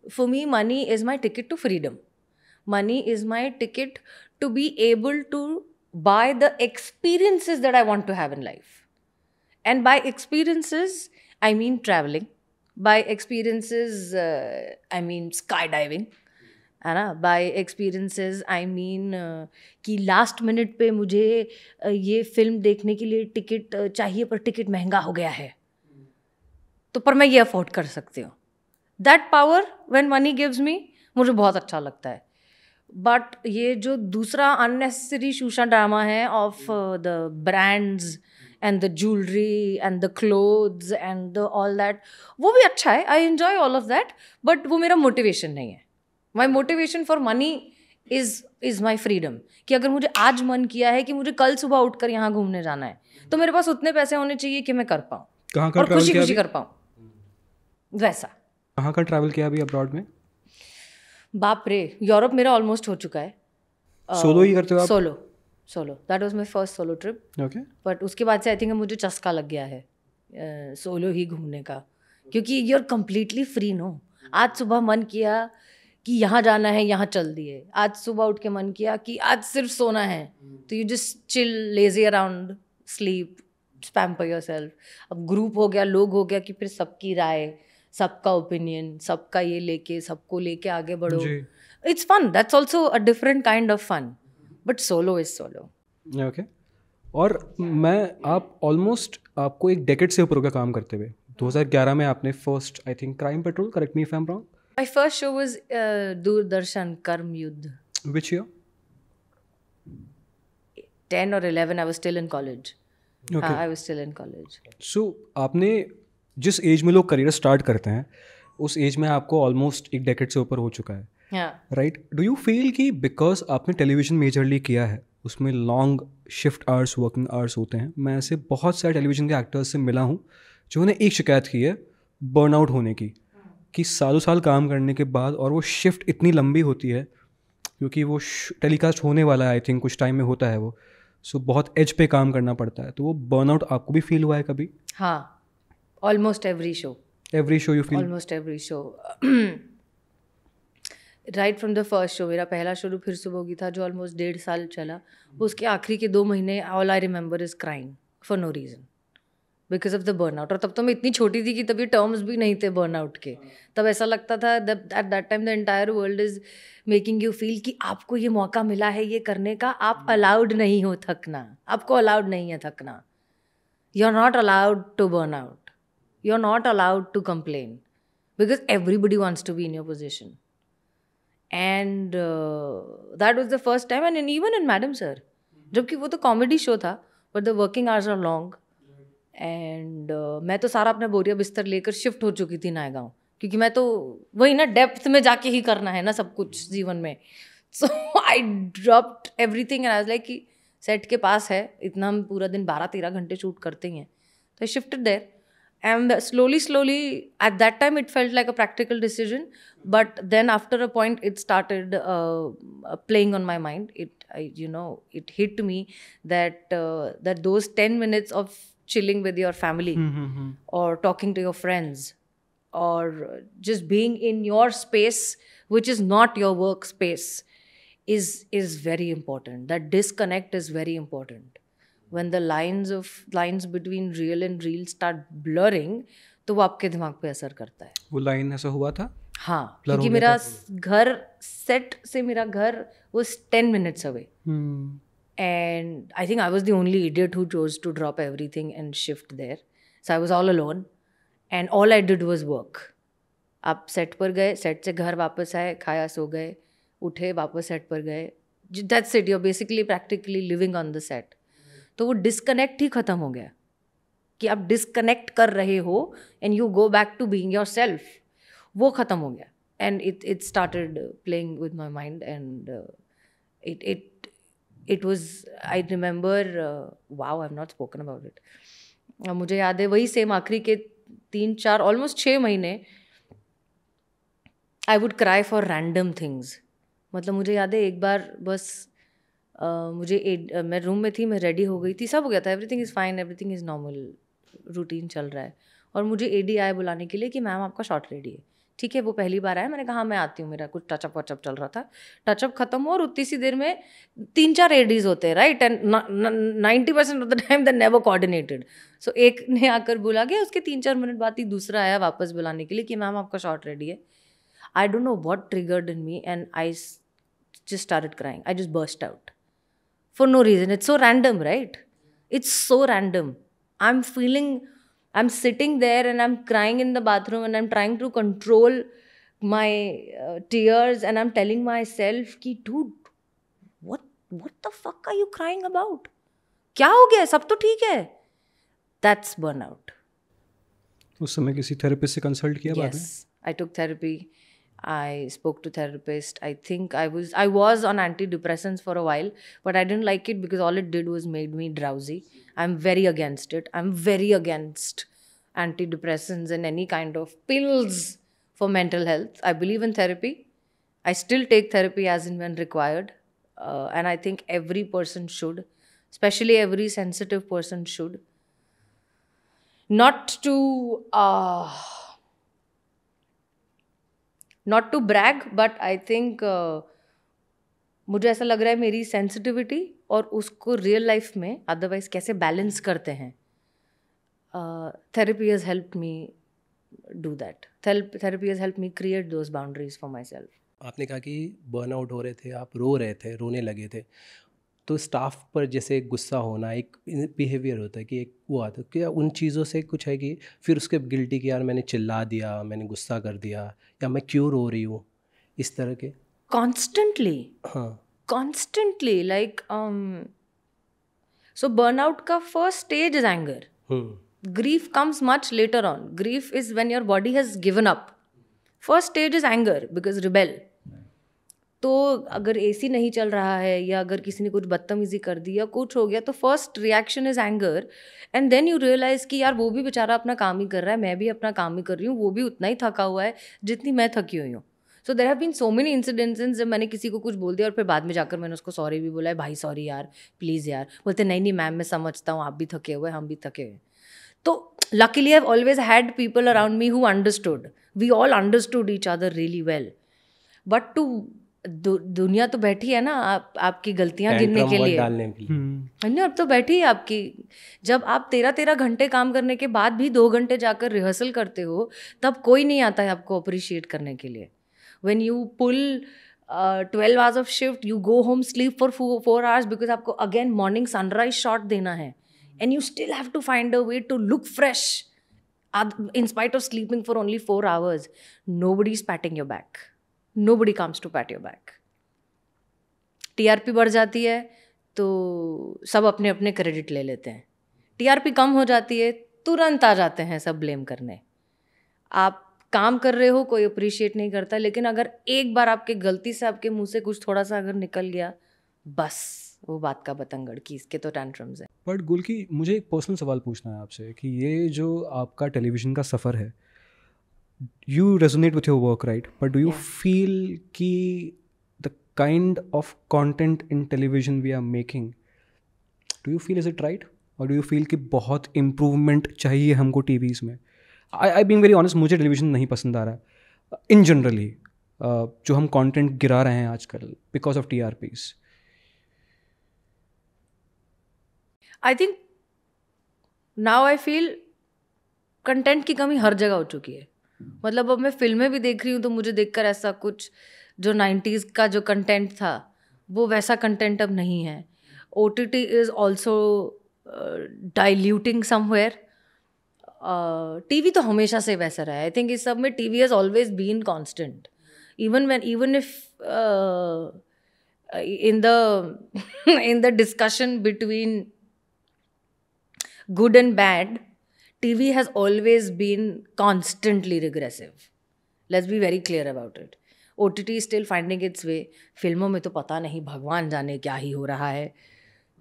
For me, money is my ticket to freedom. Money is my ticket to be able to buy the experiences that I want to have in life. And by experiences, I mean traveling. By experiences, I mean skydiving. है ना? By experiences, I mean कि last minute पे मुझे ये film देखने के लिए ticket चाहिए, पर टिकट महंगा हो गया है, तो पर मैं ये अफोर्ड कर सकती हूँ। That power when money gives me, मुझे बहुत अच्छा लगता है। बट ये जो दूसरा अननेसेसरी शूशा ड्रामा है of the brands and the jewelry and the clothes and the all that, वो भी अच्छा है, I enjoy all of that, but वो मेरा motivation नहीं है। My motivation for money is my freedom, कि अगर मुझे आज मन किया है कि मुझे कल सुबह उठकर यहाँ घूमने जाना है, तो मेरे पास उतने पैसे होने चाहिए कि मैं कर पाऊँ और खुशी खुशी कर पाऊँ। वैसा। कहाँ का ट्रैवल किया अभी अब्रॉड में? बाप रे, यूरोप मेरा ऑलमोस्ट हो चुका है। सोलो ही करते हो आप? Solo, that was my first solo trip. Okay. But उसके बाद से आई थिंक मुझे चस्का लग गया है सोलो ही घूमने का, क्योंकि you are completely free. No, आज सुबह मन किया कि यहाँ जाना है, यहाँ चल दिए। आज सुबह उठ के मन किया कि आज सिर्फ सोना है, तो you just chill, lazy around, sleep, pamper yourself. अब ग्रुप हो गया, लोग हो गया कि फिर सबकी राय, सबका ओपिनियन, सबका ये लेके, सबको लेके आगे बढ़ो। It's fun, that's also a different kind of fun, but solo is solo. Okay. और आप ऑलमोस्ट आपको एक डेकेड से ऊपर हो गया काम करते हुए। 2011 में आपने first, I think, Crime Patrol, correct me if I am wrong. My first show was Doordarshan Karm Yudh. Which year? 10 or 11, I was still in college. I was still in college. So आपने जिस एज में लोग करियर स्टार्ट करते हैं, उस as में आपको almost एक डेकेड से ऊपर हो चुका है, राइट? डू यू फील कि बिकॉज आपने टेलीविजन मेजरली किया है, उसमें long shift hours, working hours होते हैं. मैं ऐसे बहुत सारे टेलीविज़न के एक्टर्स से मिला हूँ जिन्होंने एक शिकायत की है बर्नआउट होने की, कि सालों साल काम करने के बाद और वो शिफ्ट इतनी लंबी होती है क्योंकि वो टेलीकास्ट होने वाला है, आई थिंक कुछ टाइम में होता है वो, सो बहुत एज पे काम करना पड़ता है. तो वो बर्नआउट आपको भी फील हुआ है कभी? हाँ, almost every show. Every show you feel? Almost every show. Right from the first show, मेरा पहला शुरू फिर सुबह था जो ऑलमोस्ट 1.5 साल चला. उसके आखिरी के 2 महीने all I remember is crying for no reason because of the burnout. और तब तो मैं इतनी छोटी थी कि तब ये टर्म्स भी नहीं थे बर्नआउट के. तब ऐसा लगता था eight that time the entire world is making you feel कि आपको ये मौका मिला है ये करने का, आप अलाउड नहीं हो थकना, आपको अलाउड नहीं है थकना. You are not allowed to burn out, you are not allowed to complain because everybody wants to be in your position. And that was the first time. And even in madam sir, जबकि वो तो comedy show था but the working hours are long. And मैं तो सारा अपना बोरिया बिस्तर लेकर शिफ्ट हो चुकी थी नायगांव, क्योंकि मैं तो वही ना डेप्थ में जाके ही करना है ना सब कुछ जीवन में. So I dropped everything and I was like कि सेट के पास है, इतना हम पूरा दिन 12-13 घंटे शूट करते हैं. तो I shifted there and slowly at that time it felt like a practical decision, but then after a point it started playing on my mind. It hit me that those 10 minutes of chilling with your family or talking to your friends or just being in your space which is not your workspace is very important. That disconnect is very important. When the lines between real and real start blurring, तो वो आपके दिमाग पे असर करता है. वो line ऐसा हुआ था? हाँ, क्योंकि मेरा घर सेट से मेरा घर was 10 minutes away. And I think I was the only idiot who chose to drop everything and shift there. So I was all alone and all I did was work. आप set पर गए, set से घर वापस आए, खाया, सो गए, उठे, वापस सेट पर गए. That's it. You're basically practically living on the set. तो वो डिस्कनेक्ट ही ख़त्म हो गया कि आप डिस्कनेक्ट कर रहे हो and you go back to being yourself. वो ख़त्म हो गया and it started playing with my mind and it was, I remember, wow, I have not spoken about it. मुझे याद है वही सेम आखिरी के 3-4 ऑलमोस्ट 6 महीने I would cry for random things. मतलब मुझे याद है एक बार बस मैं रूम में थी, मैं रेडी हो गई थी, सब हो गया था, everything is fine, everything is normal, routine चल रहा है. और मुझे एडी आया बुलाने के लिए कि मैम आपका शॉट रेडी है. ठीक है, वो पहली बार आया, मैंने कहा हाँ मैं आती हूँ, मेरा कुछ टचअप वचअप चल रहा था. टचअप खत्म हुआ और उतनी सी देर में 3-4 एडीज होते हैं, right, and 90% of the time the never coordinated. So एक ने आकर बुला गया, उसके 3-4 मिनट बाद ही दूसरा आया वापस बुलाने के लिए कि मैम आपका शॉट रेडी है. I don't know what triggered in me and I just started crying. I just burst out. For no reason. It's so random, right? It's so random. I'm sitting there and I'm crying in the bathroom and I'm trying to control my tears and I'm telling myself कि dude, what the fuck are you crying about? क्या हो गया? सब तो ठीक है. That's burnout. उस समय किसी थेरेपिस्ट से कंसल्ट किया बाद में? Yes, I took therapy. I spoke to therapist. I think I was on antidepressants for a while, but I didn't like it because all it did was made me drowsy. I'm very against it. I'm very against antidepressants and any kind of pills for mental health. I believe in therapy. I still take therapy as and when required. And I think every person should, especially every sensitive person should. Not to brag, but I think मुझे ऐसा लग रहा है मेरी sensitivity और उसको real life में otherwise कैसे बैलेंस करते हैं. Therapy has helped me do that. Therapy has helped me create those boundaries for my self. आपने कहा कि बर्नआउट हो रहे थे, आप रो रहे थे, रोने लगे थे, तो स्टाफ पर जैसे गुस्सा होना एक बिहेवियर होता है कि एक वो आता है, क्या उन चीज़ों से कुछ है कि फिर उसके गिल्टी कि यार मैंने चिल्ला दिया, मैंने गुस्सा कर दिया, या मैं क्यों रो रही हूँ, इस तरह के? कॉन्स्टेंटली. हाँ, कॉन्स्टेंटली. लाइक सो बर्नआउट का first stage is anger. Grief comes much later on. Grief is when your body has given up. First stage is anger because rebel. तो अगर एसी नहीं चल रहा है या अगर किसी ने कुछ बदतमीजी कर दी या कुछ हो गया तो first reaction is anger, and then you realise कि यार वो भी बेचारा अपना काम ही कर रहा है, मैं भी अपना काम ही कर रही हूँ, वो भी उतना ही थका हुआ है जितनी मैं थकी हुई हूँ. So there have been so many incidences जब मैंने किसी को कुछ बोल दिया और फिर बाद में जाकर मैंने उसको सॉरी भी बोला है, भाई सॉरी यार प्लीज़ यार. बोलते नहीं नहीं मैम मैं समझता हूँ, आप भी थके हुए हम भी थके हुए. तो luckily I've always had people around me who understood. We all understood each other really well. But to दुनिया तो बैठी है ना आपकी गलतियां गिनने के लिए. डालने के लिए नहीं अब तो बैठी है आपकी. जब आप 13 घंटे काम करने के बाद भी 2 घंटे जाकर रिहर्सल करते हो तब कोई नहीं आता है आपको अप्रिशिएट करने के लिए. When you pull 12 hours of shift, you go home sleep for 4 hours because आपको again morning sunrise shot देना है. And you still have to find a way to look fresh in spite of sleeping for only 4 hours. Nobody's patting your back. Nobody comes to pat your back. TRP बढ़ जाती है तो सब अपने अपने credit ले लेते हैं. TRP कम हो जाती है तुरंत आ जाते हैं सब ब्लेम करने. आप काम कर रहे हो कोई अप्रिशिएट नहीं करता, लेकिन अगर एक बार आपके गलती से आपके मुंह से कुछ थोड़ा सा अगर निकल गया बस वो बात का बतंगड़ की इसके तो टेंट्रम्स हैं. बट गुलकी मुझे एक पर्सनल सवाल पूछना है आपसे कि ये जो आपका टेलीविज़न का सफ़र है, you resonate with your work right, but do you feel कि the kind of content in television we are making, do you feel is it right, और डू यू फील कि बहुत इम्प्रूवमेंट चाहिए हमको टीवीज़ में? आई बीइंग वेरी ऑनेस्ट, मुझे television नहीं पसंद आ रहा इन जनरली, जो हम कंटेंट गिरा रहे हैं आजकल because of TRPs. I think now I feel content की कमी हर जगह हो चुकी है. मतलब अब मैं फिल्में भी देख रही हूँ तो मुझे देखकर ऐसा कुछ जो 90s का जो कंटेंट था वो वैसा कंटेंट अब नहीं है. OTT is also diluting somewhere. TV तो हमेशा से वैसा रहा है. आई थिंक इस सब में TV has always been constant. Even if in the discussion between good and bad, TV has always been constantly regressive. Let's be very clear about it. OTT is still finding its way. फिल्मों में तो पता नहीं भगवान जाने क्या ही हो रहा है.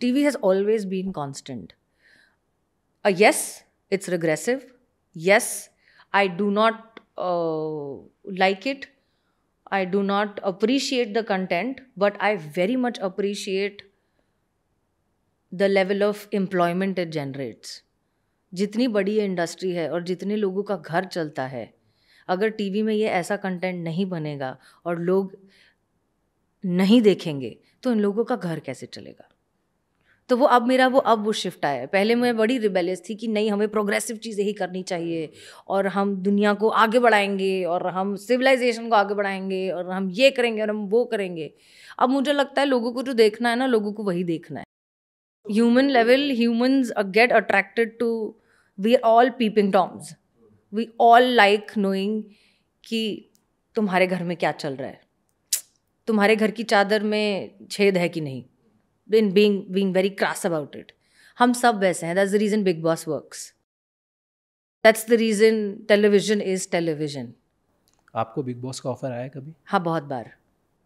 TV has always been constant. Yes, it's regressive. Yes, I do not like it. I do not appreciate the content, but I very much appreciate the level of employment it generates. जितनी बड़ी ये industry है और जितने लोगों का घर चलता है, अगर टीवी में ये ऐसा कंटेंट नहीं बनेगा और लोग नहीं देखेंगे तो इन लोगों का घर कैसे चलेगा? तो वो अब वो शिफ्ट आया है. पहले मैं बड़ी रिबेलियस थी कि नहीं हमें प्रोग्रेसिव चीज़ें ही करनी चाहिए और हम दुनिया को आगे बढ़ाएंगे और हम सिविलाइजेशन को आगे बढ़ाएंगे और हम ये करेंगे और हम वो करेंगे. अब मुझे लगता है लोगों को जो देखना है ना, लोगों को वही देखना है. Human level, humans get attracted to, we are all peeping toms. We all like knowing कि तुम्हारे घर में क्या चल रहा है, तुम्हारे घर की चादर में छेद है कि नहीं. Being very crass about it. हम सब वैसे हैं. That's the reason Big Boss works. That's the reason television is television. आपको बिग बॉस का ऑफर आया कभी? हाँ बहुत बार.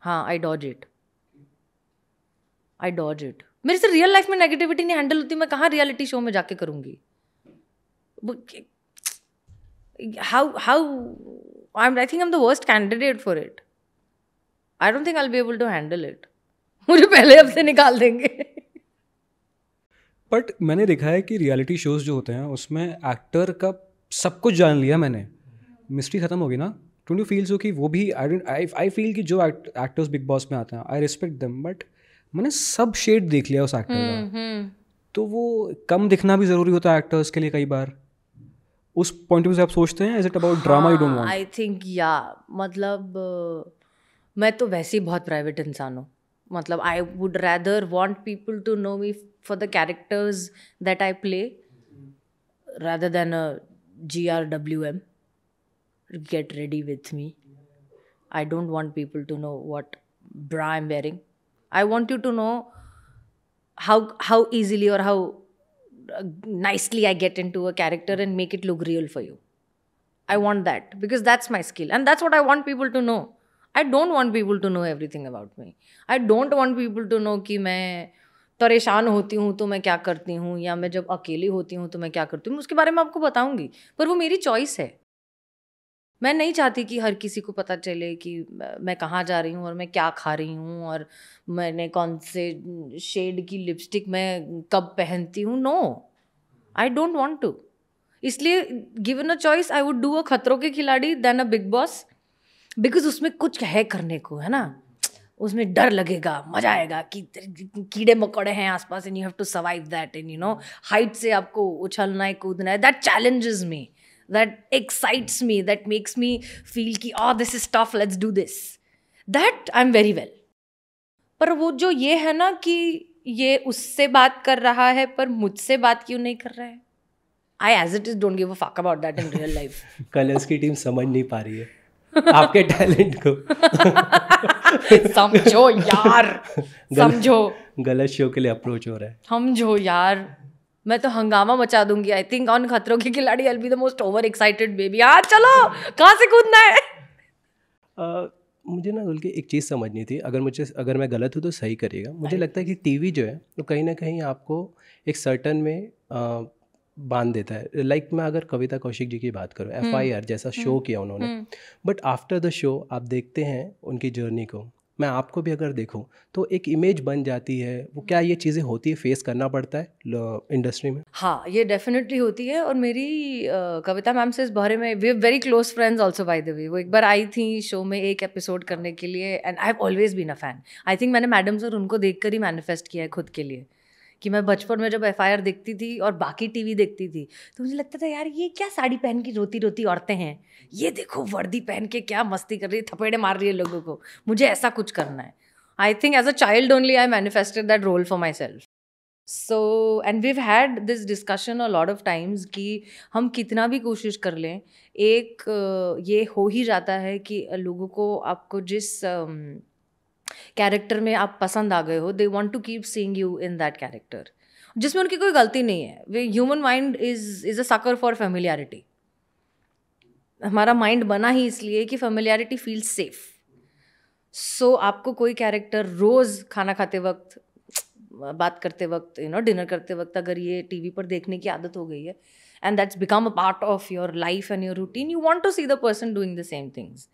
हाँ I dodge it. मेरे से रियल लाइफ में नेगेटिविटी नहीं हैंडल होती. मैं कहाँ रियलिटी शो में जाके करूँगी? I think I'm the worst candidate for it. I don't think I'll be able to handle it. मुझे पहले अब से निकाल देंगे. बट मैंने देखा है कि रियलिटी शोज़ जो होते हैं उसमें एक्टर का सब कुछ जान लिया मैंने, मिस्ट्री ख़त्म होगी ना. डोंट यू फील सो कि वो भी आई फील कि जो एक्टर्स बिग बॉस में आते हैं आई रिस्पेक्ट देम, बट मैंने सब शेड देख लिया उस एक्टर का. तो वो कम दिखना भी ज़रूरी होता है एक्टर्स के लिए कई बार. उस पॉइंट ऑफ व्यू से आप सोचते हैं is it about drama you don't want? I think मतलब मैं तो वैसे ही बहुत प्राइवेट इंसान हूँ. मतलब I would rather want people to know me for the characters that I play rather than a GRWM. Get ready with me. I don't want people to know what bra I'm wearing. I want you to know how easily or how nicely I get into a character and make it look real for you. I want that because that's my skill and that's what I want people to know. I don't want people to know everything about me. I don't want people to know कि मैं परेशान होती हूँ तो मैं क्या करती हूँ, या मैं जब अकेली होती हूँ तो मैं क्या करती हूँ. उसके बारे में आपको बताऊंगी, पर वो मेरी चॉइस है. मैं नहीं चाहती कि हर किसी को पता चले कि मैं कहाँ जा रही हूँ और मैं क्या खा रही हूँ और मैंने कौन से शेड की लिपस्टिक मैं कब पहनती हूँ. No, I don't want to. इसलिए given a choice I would do a Khatron Ke Khiladi than a Bigg Boss, because उसमें कुछ है करने को, है ना. उसमें डर लगेगा, मजा आएगा कि कीड़े मकोड़े हैं आसपास and you have to survive that, and you know height से आपको उछलना है, कूदना है. That challenges me, that excites me, that makes me feel कि this is tough, let's do this. That I'm very well. पर वो जो ये है ना कि ये उससे बात कर रहा है पर मुझसे बात क्यों नहीं कर रहा है, I as it is don't give a fuck about that in real life. Colours की टीम समझ नहीं पा रही है आपके टैलेंट को. समझो यार, समझो. गलत शो के लिए अप्रोच हो रहा है. समझो यार, मैं तो हंगामा मचा दूंगी. I think on Khatron Ke Khiladi I be the most over excited baby. यार चलो, कहाँ से कूदना है. मुझे ना बल्कि एक चीज़ समझनी थी, अगर मैं गलत हूँ तो सही करिएगा. मुझे लगता है कि टीवी जो है वो कहीं ना कहीं आपको एक सर्टन में बांध देता है. लाइक मैं अगर कविता कौशिक जी की बात करूँ, FIR जैसा शो किया उन्होंने, बट आफ्टर द शो आप देखते हैं उनकी जर्नी को. मैं आपको भी अगर देखूं तो एक इमेज बन जाती है. वो क्या ये चीज़ें होती है, फेस करना पड़ता है इंडस्ट्री में? हाँ, ये डेफिनेटली होती है. और मेरी कविता मैम से इस बारे में, we are very close friends also by the way. वो एक बार आई थी शो में एक एपिसोड करने के लिए, and I have always been a fan. I think मैंने मैडम सर उनको देख कर ही मैनिफेस्ट किया है खुद के लिए कि मैं बचपन में जब FIR देखती थी और बाकी टीवी देखती थी तो मुझे लगता था यार ये क्या साड़ी पहन की रोती रोती औरतें हैं, ये देखो वर्दी पहन के क्या मस्ती कर रही है, थपेड़े मार रही है लोगों को, मुझे ऐसा कुछ करना है. I think as a child only I manifested that role for myself. So and we've had this discussion a lot of times कि हम कितना भी कोशिश कर लें, एक ये हो ही जाता है कि लोगों को आपको जिस कैरेक्टर में आप पसंद आ गए हो, they want to keep seeing you in that character, जिसमें उनकी कोई गलती नहीं है. The human mind is a sucker for familiarity. हमारा माइंड बना ही इसलिए कि फेमिलियरिटी फील सेफ. सो आपको कोई कैरेक्टर रोज़ खाना खाते वक्त, बात करते वक्त, यू नो डिनर करते वक्त अगर ये टीवी पर देखने की आदत हो गई है and that's become a part of your life and your routine, you want to see the person doing the same things.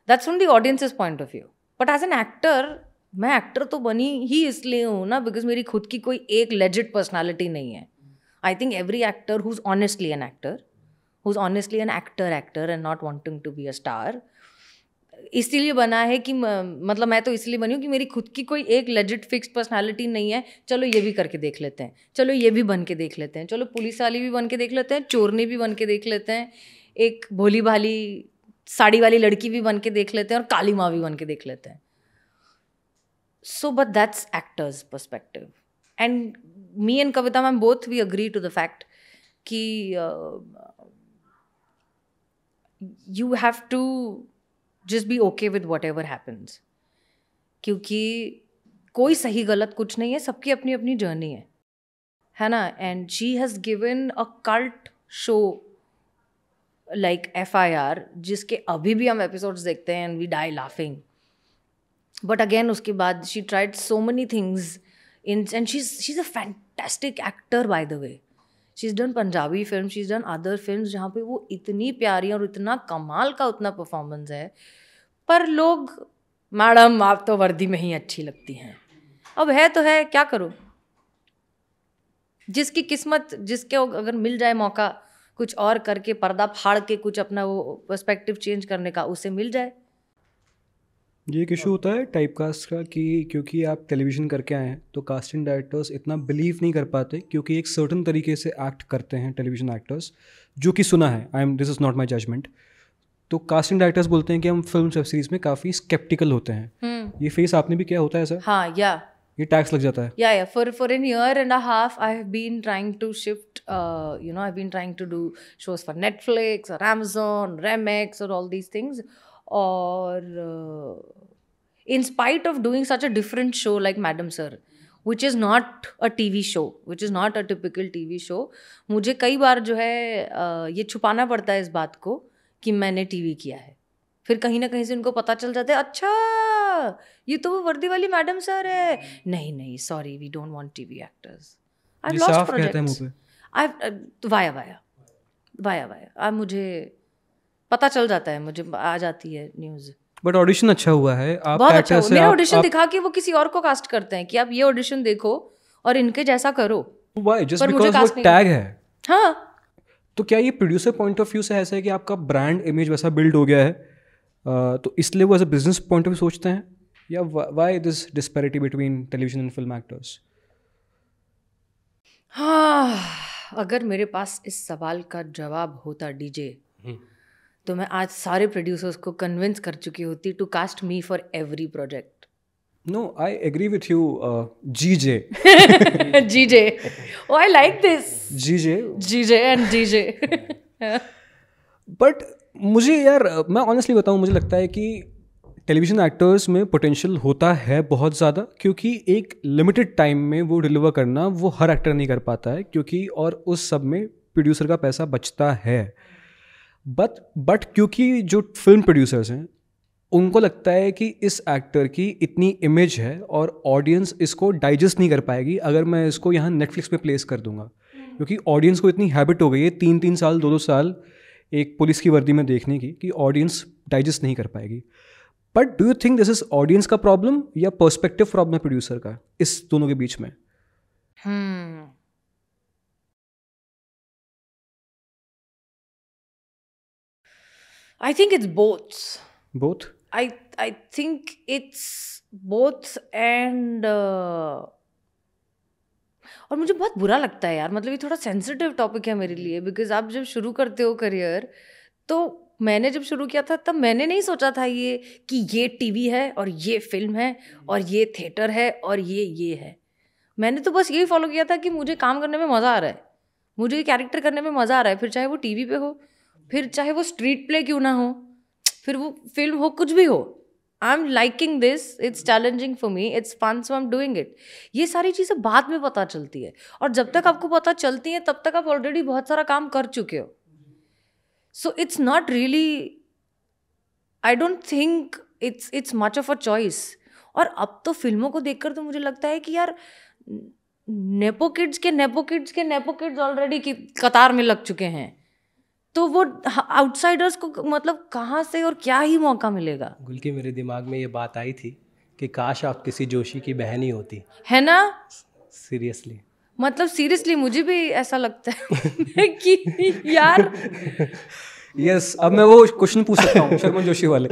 That's from the audiences point of view. But as an actor, मैं actor तो बनी ही इसलिए हूँ ना because मेरी खुद की कोई एक लेजिट पर्सनालिटी नहीं है. I think every actor who is honestly an actor, who is honestly an actor and not wanting to be a star, इसीलिए बना है कि मतलब मैं तो इसलिए बनी हूँ कि मेरी खुद की कोई एक लेजिट फिक्स्ड पर्सनालिटी नहीं है. चलो ये भी करके देख लेते हैं, चलो ये भी बन के देख लेते हैं, चलो पुलिस वाली भी बन के देख लेते हैं, चोरनी भी बन के देख लेते हैं, एक भोली भाली साड़ी वाली लड़की भी बन के देख लेते हैं और काली माँ भी बन के देख लेते हैं. So but that's actors perspective. And me and Kavita ma'am both we agree to the fact कि you have to just be okay with whatever happens, क्योंकि कोई सही गलत कुछ नहीं है, सबकी अपनी अपनी जर्नी है ना. And she has given a cult show like FIR, जिसके अभी भी हम एपिसोड्स देखते हैं and we die laughing. But again उसके बाद she tried so many things in, and she is a fantastic actor by the way. She is done Punjabi film, she is done other film जहाँ पे वो इतनी प्यारी और इतना कमाल का उतना परफॉर्मेंस है. पर लोग, मैडम आप तो वर्दी में ही अच्छी लगती हैं. अब है तो है, क्या करो. जिसकी किस्मत, जिसके अगर मिल जाए मौका कुछ और करके पर्दा फाड़ के कुछ अपना वो पर्सपेक्टिव चेंज करने का, उसे मिल जाए. ये एक इशू होता है टाइप कास्ट का कि क्योंकि आप टेलीविज़न करके आए हैं तो कास्टिंग डायरेक्टर्स इतना बिलीव नहीं कर पाते, क्योंकि एक सर्टन तरीके से एक्ट करते हैं टेलीविज़न एक्टर्स, जो कि सुना है. This is not my judgement. तो कास्टिंग डायरेक्टर्स बोलते हैं कि हम फिल्म वेब सीरीज में काफ़ी स्केप्टिकल होते हैं. ये फेस आपने भी किया होता है सर? हाँ, या ये टैक्स लग जाता है. Yeah. For an year and a half, I have been trying to shift. I've been trying to do shows for Netflix or Amazon, Remex, or all these things. Or in spite of doing such a different show like Madam Sir, which is not a TV show, which is not a typical TV show, मुझे कई बार जो है ये छुपाना पड़ता है इस बात को कि मैंने टीवी किया है. फिर कहीं ना कहीं से उनको पता चल जाता है, अच्छा ये तो वो वर्दी वाली मैडम सर है, नहीं sorry we don't want TV actors. I have lost projects. Via मुझे पता चल जाता है, मुझे आ जाती है न्यूज़। बट ऑडिशन अच्छा हुआ है, आप बहुत अच्छा actor हुआ। से मेरा आप- ऑडिशन आप- दिखा के वो किसी और को कास्ट करते हैं कि आप ये ऑडिशन देखो और इनके जैसा करो। Why? Just पर मुझे because वो cast नहीं टैग है। हाँ, तो क्या ये प्रोड्यूसर पॉइंट ऑफ व्यू से ऐसा है कि आपका ब्रांड इमेज वैसा बिल्ड हो गया है, तो इसलिए वो as a business point of view सोचते हैं, या why this disparity between television and film actors? हाँ, अगर मेरे पास इस सवाल का जवाब होता डीजे, तो मैं आज सारे प्रोड्यूसर्स को कन्विंस कर चुकी होती to cast me for every project. No, I agree with you, GJ. जीजे, oh I like this, GJ. GJ and GJ. But मुझे यार, मैं ऑनेस्टली बताऊं, मुझे लगता है कि टेलीविजन एक्टर्स में पोटेंशियल होता है बहुत ज़्यादा, क्योंकि एक लिमिटेड टाइम में वो डिलीवर करना वो हर एक्टर नहीं कर पाता है, क्योंकि और उस सब में प्रोड्यूसर का पैसा बचता है। बट क्योंकि जो फिल्म प्रोड्यूसर्स हैं उनको लगता है कि इस एक्टर की इतनी इमेज है और ऑडियंस इसको डाइजेस्ट नहीं कर पाएगी अगर मैं इसको यहाँ नेटफ्लिक्स पे प्लेस कर दूंगा, क्योंकि ऑडियंस को इतनी हैबिट हो गई है 3-3 साल 2-2 साल एक पुलिस की वर्दी में देखने की कि ऑडियंस डाइजेस्ट नहीं कर पाएगी। But do you think this is audience का प्रॉब्लम या पर्सपेक्टिव प्रॉब्लम है प्रोड्यूसर का इस दोनों के बीच में? I think it's both. Both? I think it's both and और मुझे बहुत बुरा लगता है यार, मतलब ये थोड़ा सेंसिटिव टॉपिक है मेरे लिए, बिकॉज आप जब शुरू करते हो करियर, तो मैंने जब शुरू किया था तब मैंने नहीं सोचा था ये कि ये टीवी है और ये फिल्म है और ये थिएटर है और ये है। मैंने तो बस यही फॉलो किया था कि मुझे काम करने में मज़ा आ रहा है, मुझे कैरेक्टर करने में मज़ा आ रहा है, फिर चाहे वो टीवी पे हो, फिर चाहे वो स्ट्रीट प्ले क्यों ना हो, फिर वो फिल्म हो, कुछ भी हो। I am liking this, it's challenging for me, it's fun, so I am doing it. ये सारी चीज़ें बाद में पता चलती है, और जब तक आपको पता चलती है तब तक आप ऑलरेडी बहुत सारा काम कर चुके हो। So it's not really, I don't think it's much of a choice. और अब तो फिल्मों को देखकर तो मुझे लगता है कि यार नेपो किड्स ऑलरेडी कतार में लग चुके हैं, तो वो आउटसाइडर्स को मतलब कहाँ से और क्या ही मौका मिलेगा। गुल की मेरे दिमाग में ये बात आई थी कि काश आप किसी जोशी की बहन ही होती, है ना? सीरियसली। मतलब सीरियसली मुझे भी ऐसा लगता है कि यार यस, अब मैं वो क्वेश्चन पूछ सकता हूँ शर्मन जोशी वाले।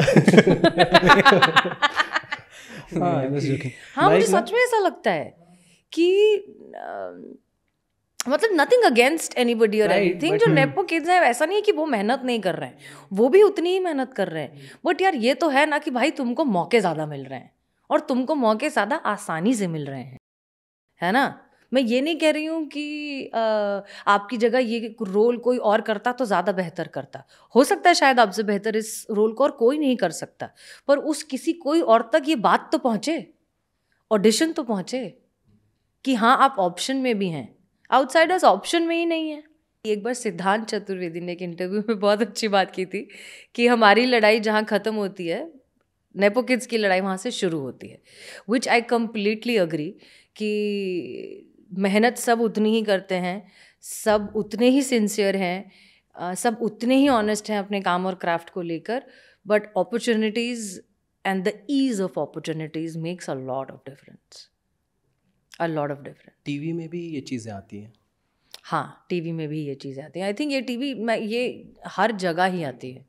हाँ, मुझे सच में ऐसा लगता है कि मतलब नथिंग अगेंस्ट एनीबडी और एनीथिंग, जो नेपो किड्स हैं ऐसा नहीं है कि वो मेहनत नहीं कर रहे हैं, वो भी उतनी ही मेहनत कर रहे हैं। बट यार ये तो है ना कि भाई तुमको मौके ज़्यादा मिल रहे हैं और तुमको मौके ज़्यादा आसानी से मिल रहे हैं, है ना? मैं ये नहीं कह रही हूँ कि आपकी जगह ये रोल कोई और करता तो ज़्यादा बेहतर करता, हो सकता है शायद आपसे बेहतर इस रोल को और कोई नहीं कर सकता, पर उस किसी कोई और तक ये बात तो पहुँचे, ऑडिशन तो पहुँचे कि हाँ आप ऑप्शन में भी हैं। आउटसाइडर्स ऑप्शन में ही नहीं है। एक बार सिद्धांत चतुर्वेदी ने एक इंटरव्यू में बहुत अच्छी बात की थी कि हमारी लड़ाई जहाँ ख़त्म होती है, नेपो किड्स की लड़ाई वहाँ से शुरू होती है, विच आई कम्प्लीटली अग्री कि मेहनत सब उतनी ही करते हैं, सब उतने ही सिंसियर हैं, सब उतने ही ऑनेस्ट हैं अपने काम और क्राफ्ट को लेकर, but opportunities and the ease of opportunities makes a lot of difference, a lot of difference. TV में भी ये चीज़ें आती हैं? हाँ, टीवी में भी ये चीज़ें आती हैं। आई थिंक ये टीवी में ये हर जगह ही आती है,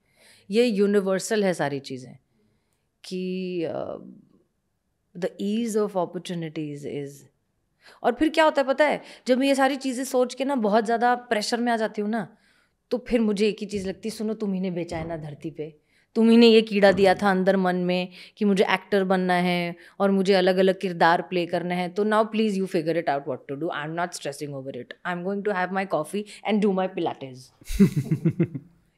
ये यूनिवर्सल है सारी चीज़ें कि the ease of opportunities is. और फिर क्या होता है पता है, जब मैं ये सारी चीज़ें सोच के ना बहुत ज़्यादा प्रेशर में आ जाती हूँ ना, तो फिर मुझे एक ही चीज़ लगती है, सुनो तुम ही ने बेचा है ना धरती पे, तुम ही ने ये कीड़ा दिया था अंदर मन में कि मुझे एक्टर बनना है और मुझे अलग अलग किरदार प्ले करना है, तो now please you figure it out what to do. I am not stressing over it, I am going to have my coffee and do my pilates.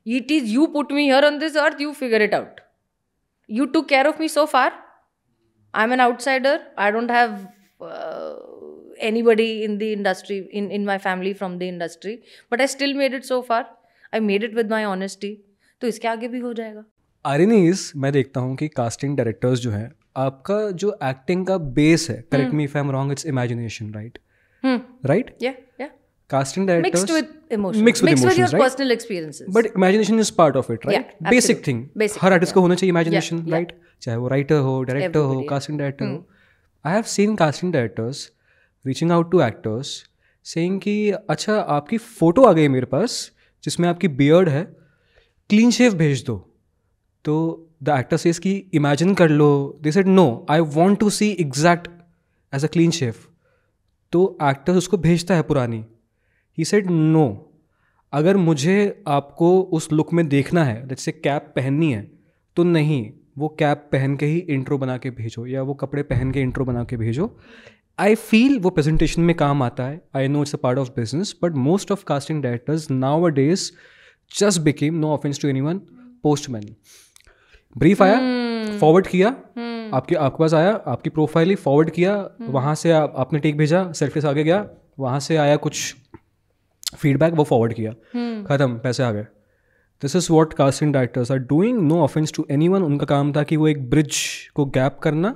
It is you put me here on this earth, you figure it out, you took care of me so far. I'm an outsider, I don't have anybody in the industry, in my family from the industry, but I still made it so far. I made it with my honesty. तो इसके आगे भी हो जाएगा। Irony is, मैं देखता हूँ कि कास्टिंग डायरेक्टर्स जो हैं, आपका जो एक्टिंग का बेस है, correct me if I am wrong, it's imagination, right? Right? Yeah. Casting directors Mixed with emotions. mixed with emotions, your right? personal experiences. But imagination is part of it, right? Yeah, Basic absolutely. thing. Basic, her artist को होना चाहिए imagination, Yeah, right? चाहे वो writer हो, director हो, Everybody, casting director हो. I have seen casting directors reaching out to actors saying कि अच्छा आपकी फोटो आ गई मेरे पास जिसमें आपकी बियर्ड है, क्लीन शेव भेज दो. तो द एक्टर सेज कि इमेजिन कर लो. They said no, I want to see exact as a clean shave. तो एक्टर उसको भेजता है पुरानी. ही सेड नो, अगर मुझे आपको उस लुक में देखना है, जैसे कैप पहननी है, तो नहीं, वो कैप पहन के ही इंट्रो बना के भेजो या वो कपड़े पहन के इंट्रो बना के भेजो. आई फील वो प्रेजेंटेशन में काम आता है. I know it's a part of business, but most of casting directors nowadays just became, no offence to anyone, postman. Brief आया, फॉरवर्ड किया, आपके पास आया, आपकी प्रोफाइल ही फॉरवर्ड किया, वहाँ से आपने टेक भेजा, सेल्फी से आगे गया, वहाँ से आया कुछ फीडबैक, वो फॉरवर्ड किया, खत्म, पैसे आ गए. This is what casting directors are doing. No offence to anyone. उनका काम था कि वो एक ब्रिज को गैप करना,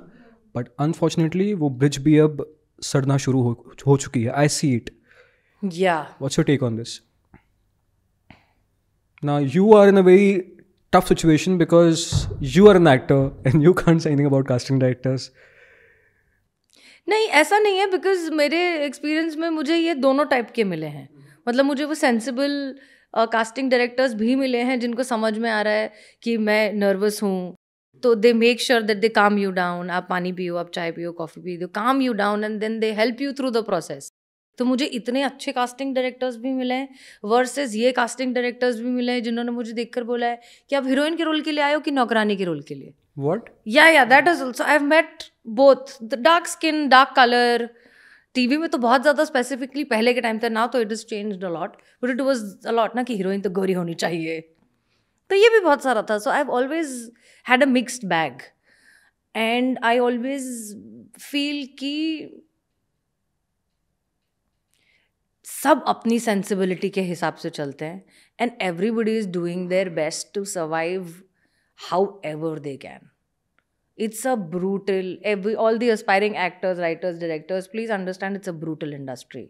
बट अनफॉर्चुनेटली वो ब्रिज भी अब सड़ना शुरू हो चुकी है. I see it. Yeah. What's your take on this? Now you are in a very tough situation because you are an actor and you can't say anything about casting directors. नहीं, ऐसा नहीं है, बिकॉज मेरे experience में मुझे ये दोनों type के मिले हैं. मतलब मुझे वो सेंसिबल कास्टिंग डायरेक्टर्स भी मिले हैं जिनको समझ में आ रहा है कि मैं नर्वस हूँ, तो they make sure that they काम यू डाउन. आप पानी पियो, आप चाय पियो, कॉफ़ी पियो, calm you down and then they help you through the process. तो मुझे इतने अच्छे कास्टिंग डायरेक्टर्स भी मिले हैं वर्सेस ये कास्टिंग डायरेक्टर्स भी मिले हैं जिन्होंने मुझे देखकर बोला है कि आप हीरोइन के रोल के लिए आए हो कि नौकरानी के रोल के लिए. What? Yeah, that is also. I've met both. The dark skin, dark color. TV में तो बहुत ज़्यादा स्पेसिफिकली पहले के टाइम था. नाउ तो it is changed a lot, but it was a lot ना कि हीरोइन तो गोरी होनी चाहिए. तो ये भी बहुत सारा था. So I have always had a mixed bag and I always feel कि सब अपनी सेंसिबिलिटी के हिसाब से चलते हैं and everybody is doing their best to survive however they can. It's a brutal, all the aspiring actors, writers, directors, please understand it's a brutal industry.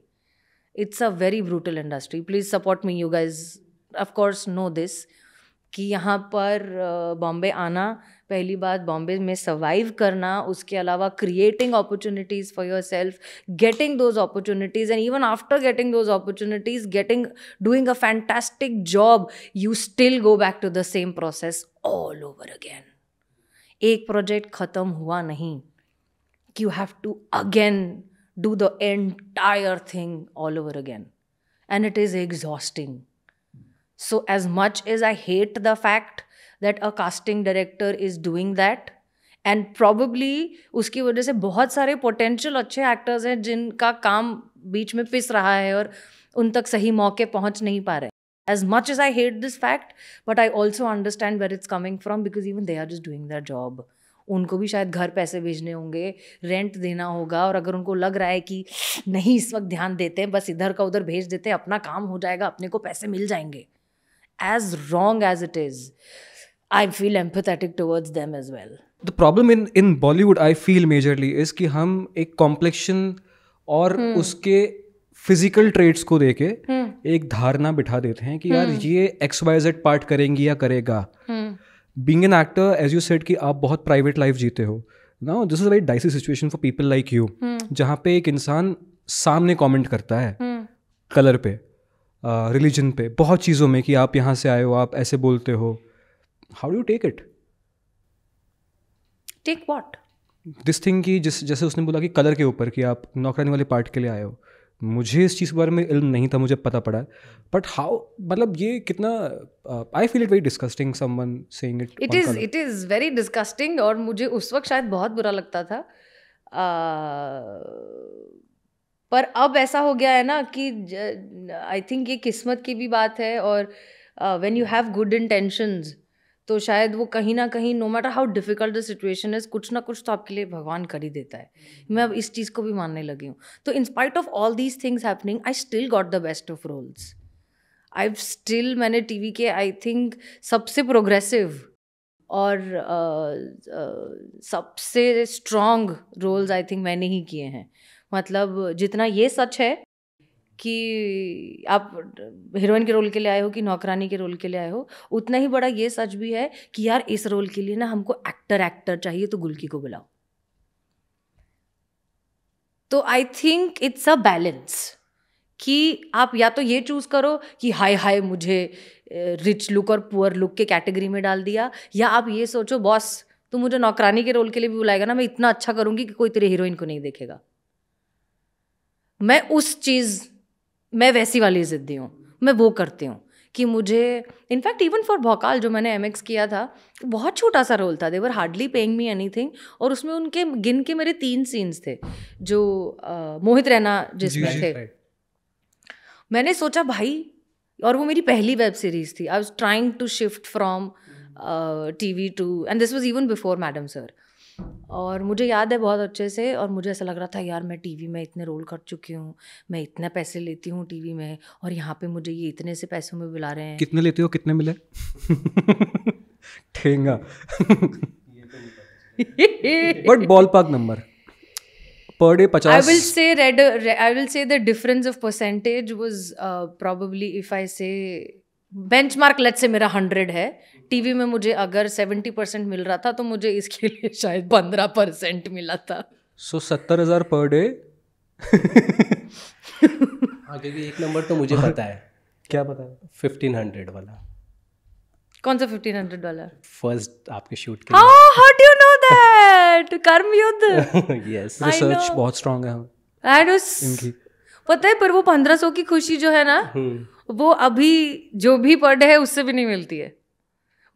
It's a very brutal industry. Please support me, you guys of course know this, कि यहाँ पर बॉम्बे आना, पहली बात बॉम्बे में survive करना, उसके अलावा creating opportunities for yourself, getting those opportunities, and even after getting those opportunities, doing a fantastic job, you still go back to the same process all over again. एक प्रोजेक्ट ख़त्म हुआ नहीं कि you have to again do the entire thing all over again, and it is exhausting. So as much as I hate the fact that a casting director is doing that, and probably उसकी वजह से बहुत सारे potential अच्छे actors हैं जिनका काम बीच में पिस रहा है और उन तक सही मौके पहुंच नहीं पा रहे. As much as I hate this fact, but I also understand where it's coming from, because even they are just doing their job. उनको भी शायद घर पैसे भेजने होंगे, रेंट देना होगा, और अगर उनको लग रहा है कि नहीं इस वक्त ध्यान देते हैं, बस इधर का उधर भेज देते हैं, अपना काम हो जाएगा, अपने को पैसे मिल जाएंगे. As wrong as it is, I feel empathetic towards them as well. The problem in Bollywood, I feel majorly, is कि हम एक complexion और उसके फिजिकल ट्रेड्स को देके एक धारणा बिठा देते हैं कि यार ये XYZ पार्ट करेंगी या करेगा. Being an actor, as you said, कि आप बहुत प्राइवेट लाइफ जीते हो. Now this is a very dicey situation for people like you, जहाँ पे एक इंसान सामने कमेंट करता है कलर पे, रिलीजन पे, बहुत चीज़ों में, कि आप यहाँ से आए हो, आप ऐसे बोलते हो. How do you take it? Take what? This thing कि जैसे उसने बोला कि कलर के ऊपर कि आप नौकरानी वाले पार्ट के लिए आए हो. मुझे इस चीज़ के बारे में इल्म नहीं था, मुझे पता पड़ा, बट हाउ, मतलब ये कितना, I feel it very disgusting someone saying it. It is very disgusting, और मुझे उस वक्त शायद बहुत बुरा लगता था. पर अब ऐसा हो गया है ना कि आई थिंक ये किस्मत की भी बात है, और when you have good intentions तो शायद वो कहीं ना कहीं, no matter how difficult the situation is, कुछ ना कुछ तो आपके लिए भगवान कर ही देता है. मैं अब इस चीज़ को भी मानने लगी हूँ. तो in spite of all these things happening, I still got the best of roles. मैंने टीवी के आई थिंक सबसे प्रोग्रेसिव और सबसे स्ट्रॉन्ग रोल्स आई थिंक मैंने ही किए हैं. मतलब जितना ये सच है कि आप हीरोइन के रोल के लिए आए हो कि नौकरानी के रोल के लिए आए हो, उतना ही बड़ा ये सच भी है कि यार इस रोल के लिए ना हमको एक्टर चाहिए, तो गुल्की को बुलाओ. तो आई थिंक इट्स अ बैलेंस कि आप या तो ये चूज करो कि हाय मुझे रिच लुक और पुअर लुक के कैटेगरी में डाल दिया, या आप ये सोचो बॉस तू मुझे नौकरानी के रोल के लिए भी बुलाएगा ना, मैं इतना अच्छा करूंगी कि कोई तेरे हीरोइन को नहीं देखेगा. मैं वैसी वाली जिद्दी हूँ, मैं वो करती हूँ कि मुझे इनफैक्ट इवन फॉर भौकाल जो मैंने MX किया था, बहुत छोटा सा रोल था, they were hardly paying me anything, और उसमें उनके गिन के मेरे 3 सीन्स थे जो मोहित रैना जिसमें थे. मैंने सोचा भाई, और वो मेरी पहली वेब सीरीज थी. I was trying to shift from TV to, and this was even before Madam Sir. और मुझे याद है बहुत अच्छे से, और मुझे ऐसा लग रहा था यार मैं TV में इतने रोल कर चुकी हूँ, मैं इतने पैसे लेती हूँ TV में, और यहाँ पे मुझे ये इतने से पैसों में बुला रहे हैं. कितने लेती हो, कितने मिले? ठेंगा. But ball park number per day 50. I will say the difference of percentage was probably, if I say benchmark, let's say मेरा 100 है, TV में मुझे अगर 70% मिल रहा था, तो मुझे इसके लिए शायद 15% मिला था. सो 70,000 पर डे. हाँ, क्योंकि एक नंबर तो मुझे पता है. क्या पता है? 1500 वाला. कौन सा 1500 वाला? फर्स्ट आपके शूट के लिए. How do you know that? कर्म युद्ध. Yes. रिसर्च बहुत स्ट्रांग है इनकी. पता है, पर वो 1500 की खुशी जो है ना, वो अभी जो भी पर डे है उससे भी नहीं मिलती है.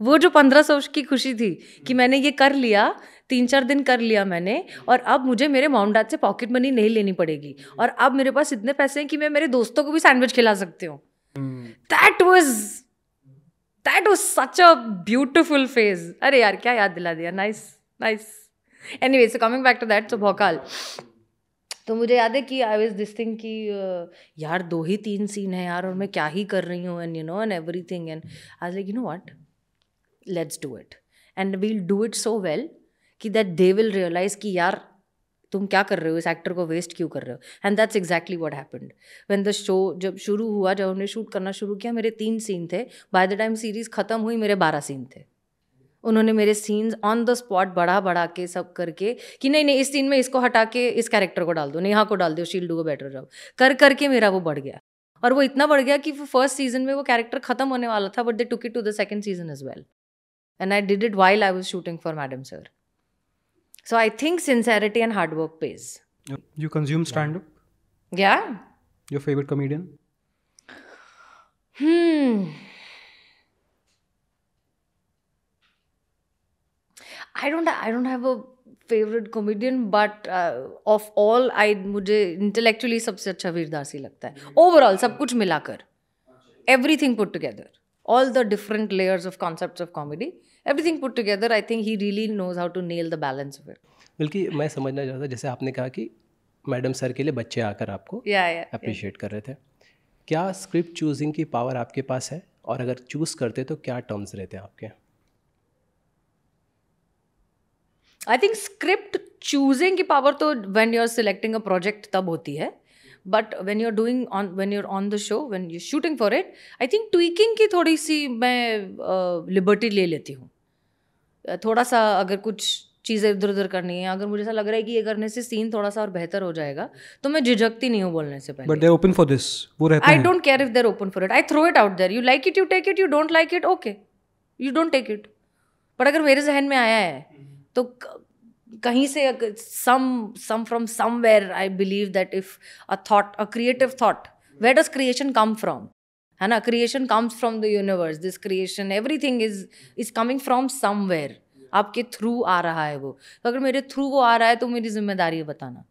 वो जो 1500 की खुशी थी कि मैंने ये कर लिया, 3-4 दिन कर लिया मैंने, और अब मुझे मेरे मॉम डैड से पॉकेट मनी नहीं लेनी पड़ेगी, और अब मेरे पास इतने पैसे हैं कि मैं मेरे दोस्तों को भी सैंडविच खिला सकती हूँ. That was such a beautiful phase. अरे यार क्या याद दिला दिया. Nice. Anyway, so coming back to that, so भौकाल. तो मुझे याद है कि आई वाज दिस थिंग कि यार 2 ही 3 सीन है यार, और मैं क्या ही कर रही हूँ, and and everything, and I was like you know what, let's do it, and we'll do it so well कि दैट दे विल रियलाइज कि यार तुम क्या कर रहे हो, इस एक्टर को वेस्ट क्यों कर रहे हो. And that's exactly what happened when the show जब शुरू हुआ, जब हमने शूट करना शुरू किया. मेरे 3 सीन थे. बाय द टाइम सीरीज खत्म हुई मेरे 12 सीन थे. उन्होंने मेरे सीन्स ऑन द स्पॉट बढ़ा के सब करके कि नहीं इस सीन में इसको हटा के इस कैरेक्टर को डाल दो, नेहा को डाल दो, she will do a better job, करके मेरा वो बढ़ गया. और वो इतना बढ़ गया कि फर्स्ट सीजन में वो कैरेक्टर खत्म होने वाला था, but they took it to the second season as well, and I did it while I was shooting for Madam Sir. So I think sincerity and hard work pays. You consume stand-up? Yeah. Your favorite comedian? I don't have a favorite comedian, but of all, मुझे intellectually सबसे अच्छा वीरदास ही लगता है. Overall सब कुछ मिलाकर, everything put together, all the different layers of concepts of comedy, everything put together, I think he really knows how to nail the balance of it. बल्कि मैं समझना चाहता, जैसे आपने कहा कि मैडम सर के लिए बच्चे आकर आपको अप्रिशिएट कर रहे थे, क्या स्क्रिप्ट चूजिंग की पावर आपके पास है, और अगर चूज करते तो क्या टर्म्स रहते हैं आपके? आई थिंक स्क्रिप्ट चूजिंग की पावर तो when you are selecting a project तब होती है, but when you are on the show, when you shooting for it, I think tweaking की थोड़ी सी मैं लिबर्टी ले लेती हूँ. थोड़ा सा अगर कुछ चीज़ें इधर उधर करनी है, अगर मुझे ऐसा लग रहा है कि ये करने से सीन थोड़ा सा और बेहतर हो जाएगा, तो मैं झिझकती नहीं हूँ बोलने से पहले. But they are open for this, वो रहते हैं. I don't care if they are open for it, I throw it out there. You like it you take it, you don't like it okay, you don't take it. बट अगर मेरे जहन में आया है तो कहीं से some from somewhere I believe that if a creative thought, where does creation come from? है ना, creation comes from the universe, this creation, everything is coming from somewhere. आपके थ्रू आ रहा है वो, तो अगर मेरे थ्रू वो आ रहा है तो मेरी जिम्मेदारी है बताना.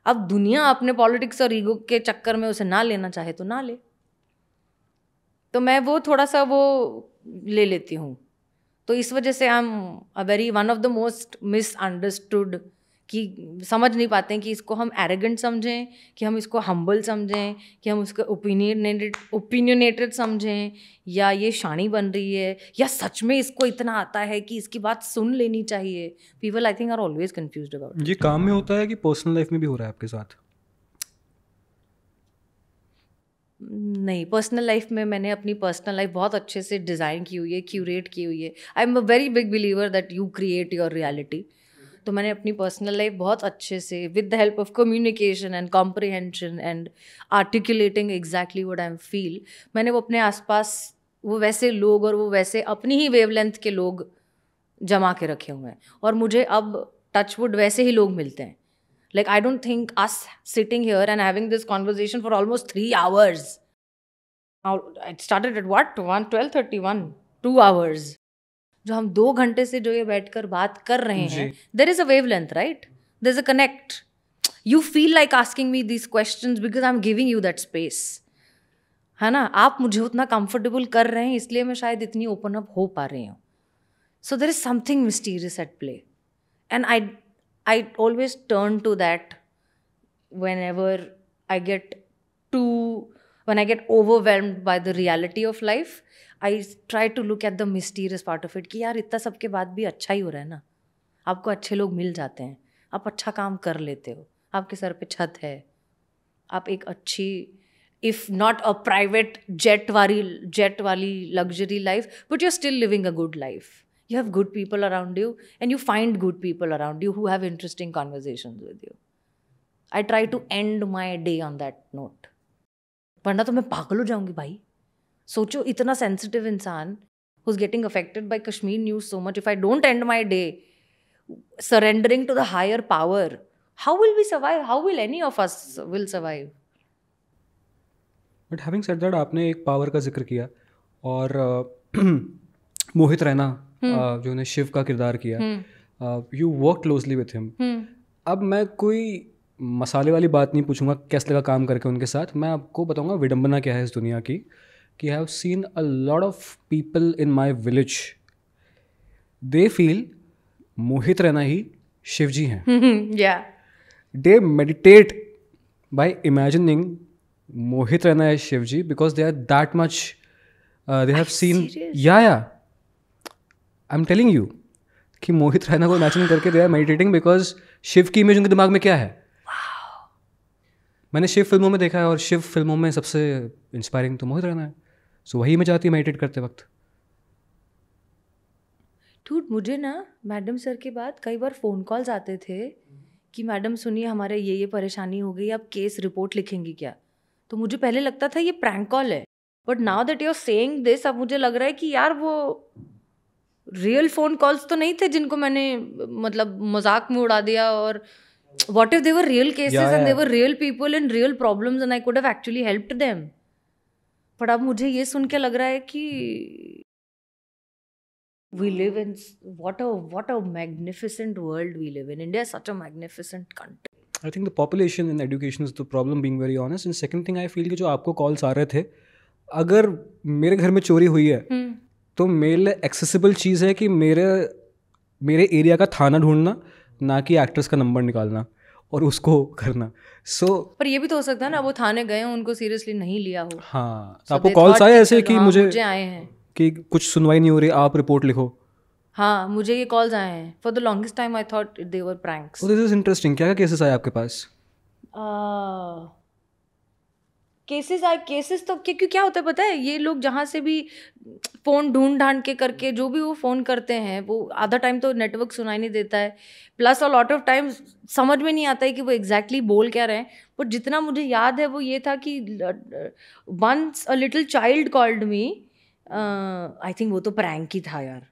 अब दुनिया अपने पॉलिटिक्स और ईगो के चक्कर में उसे ना लेना चाहे तो ना ले, तो मैं वो थोड़ा सा वो ले लेती हूँ. तो इस वजह से I am one of the most misunderstood कि समझ नहीं पाते हैं कि इसको हम एरोगेंट समझें, कि हम इसको हम्बल समझें, कि हम उसको ओपिनियनेटेड समझें, या ये शानी बन रही है, या सच में इसको इतना आता है कि इसकी बात सुन लेनी चाहिए. People I think are always confused about. ये काम में होता है कि पर्सनल लाइफ में भी हो रहा है आपके साथ? नहीं, पर्सनल लाइफ में मैंने अपनी पर्सनल लाइफ बहुत अच्छे से डिज़ाइन की हुई है, क्यूरेट की हुई है. I am a very big believer that you create your reality. तो मैंने अपनी पर्सनल लाइफ बहुत अच्छे से with the help of communication and comprehension and articulating exactly what I am feel, मैंने वो अपने आसपास वो वैसे लोग और वो वैसे अपनी ही वेवलेंथ के लोग जमा के रखे हुए हैं. और मुझे अब टचवुड वैसे ही लोग मिलते हैं. Like, I don't think us sitting here and having this conversation for almost 3 hours. Now, it started at what? 12:31. 2 hours. जो हम 2 घंटे से जो ये बैठकर बात कर रहे हैं, there is a wavelength, right? There's a connect. You feel like asking me these questions because I'm giving you that space. है ना? आप मुझे उतना comfortable कर रहे हैं, इसलिए मैं शायद इतनी open up हो पा रही हूँ. So there is something mysterious at play. And I always turn to that whenever when I get overwhelmed by the reality of life. I try to look at the mysterious part of it कि यार इतना सबके बाद भी अच्छा ही हो रहा है ना. आपको अच्छे लोग मिल जाते हैं, आप अच्छा काम कर लेते हो, आपके सर पे छत है, आप एक अच्छी if not a private jet वाली luxury life, but you're still living a good life. You have good people around you and you find good people around you who have interesting conversations with you. I try to end my day on that note. वरना तो मैं पागल हो जाऊंगी भाई. सोचो इतना sensitive इंसान who's getting affected by Kashmir news so much. If I don't end my day surrendering to the higher power, how will we survive? How will any of us will survive? But having said that, आपने एक power का जिक्र किया और मोहित रैना जो उन्हें शिव का किरदार किया, you work closely with him. अब मैं कोई मसाले वाली बात नहीं पूछूंगा कैसे लगा काम करके उनके साथ. मैं आपको बताऊंगा विडंबना क्या है इस दुनिया की, कि I have seen a lot of people in my village, they feel Mohit Raina ही शिव जी हैं. They meditate by imagining Mohit Raina है Shiv ji because they are that much they have seen. Yeah I am telling you कि मोहित रैना को इमेजिन करके they are meditating because Shiva की image उनके दिमाग में क्या है. मैंने शिव फिल्मों में देखा है और शिव फिल्मों में सबसे इंस्पायरिंग तो मोहित रैना है. सो वही में जाती है मेडिटेट करते वक्त. टूट मुझे ना मैडम सर के बाद कई बार फ़ोन कॉल्स आते थे कि मैडम सुनिए हमारे ये परेशानी हो गई, आप केस रिपोर्ट लिखेंगी क्या. तो मुझे पहले लगता था ये प्रैंक कॉल है, but now that you are saying this, अब मुझे लग रहा है कि यार वो रियल फ़ोन कॉल्स तो नहीं थे जिनको मैंने मतलब मजाक में उड़ा दिया. और what if they were real cases and they were real people and real problems and I could have actually helped them. but अब मुझे ये सुन के लग रहा है कि we live in what a magnificent world we live in. India is such a magnificent country. I think the population and education is the problem, being very honest. And second thing I feel कि जो आपको calls आ रहे थे, अगर मेरे घर में चोरी हुई है तो मेरे लिए एक्सेसिबल चीज़ है कि मेरे एरिया का थाना ढूंढना, ना कि एक्ट्रेस का नंबर निकालना और उसको करना. पर ये भी तो हो सकता है ना वो थाने गए हो, उनको सीरियसली नहीं लिया हो. हाँ, आपको कॉल्स आए ऐसे कि मुझे आए हैं कि कुछ सुनवाई नहीं हो रही, आप रिपोर्ट लिखो. हाँ, मुझे ये कॉल्स आए हैं. For the longest time I thought they were pranks. This is interesting. क्या केसेस आए आपके पास? केसेस तो क्योंकि क्या होता है पता है, ये लोग जहाँ से भी फ़ोन ढूंढ के करके जो भी वो फ़ोन करते हैं, वो आधा टाइम तो नेटवर्क सुनाई नहीं देता है, plus a lot of time समझ में नहीं आता है कि वो एग्जैक्टली बोल क्या रहे हैं. बट जितना मुझे याद है वो ये था कि once a little child called me. I think वो तो प्रैंक ही था यार,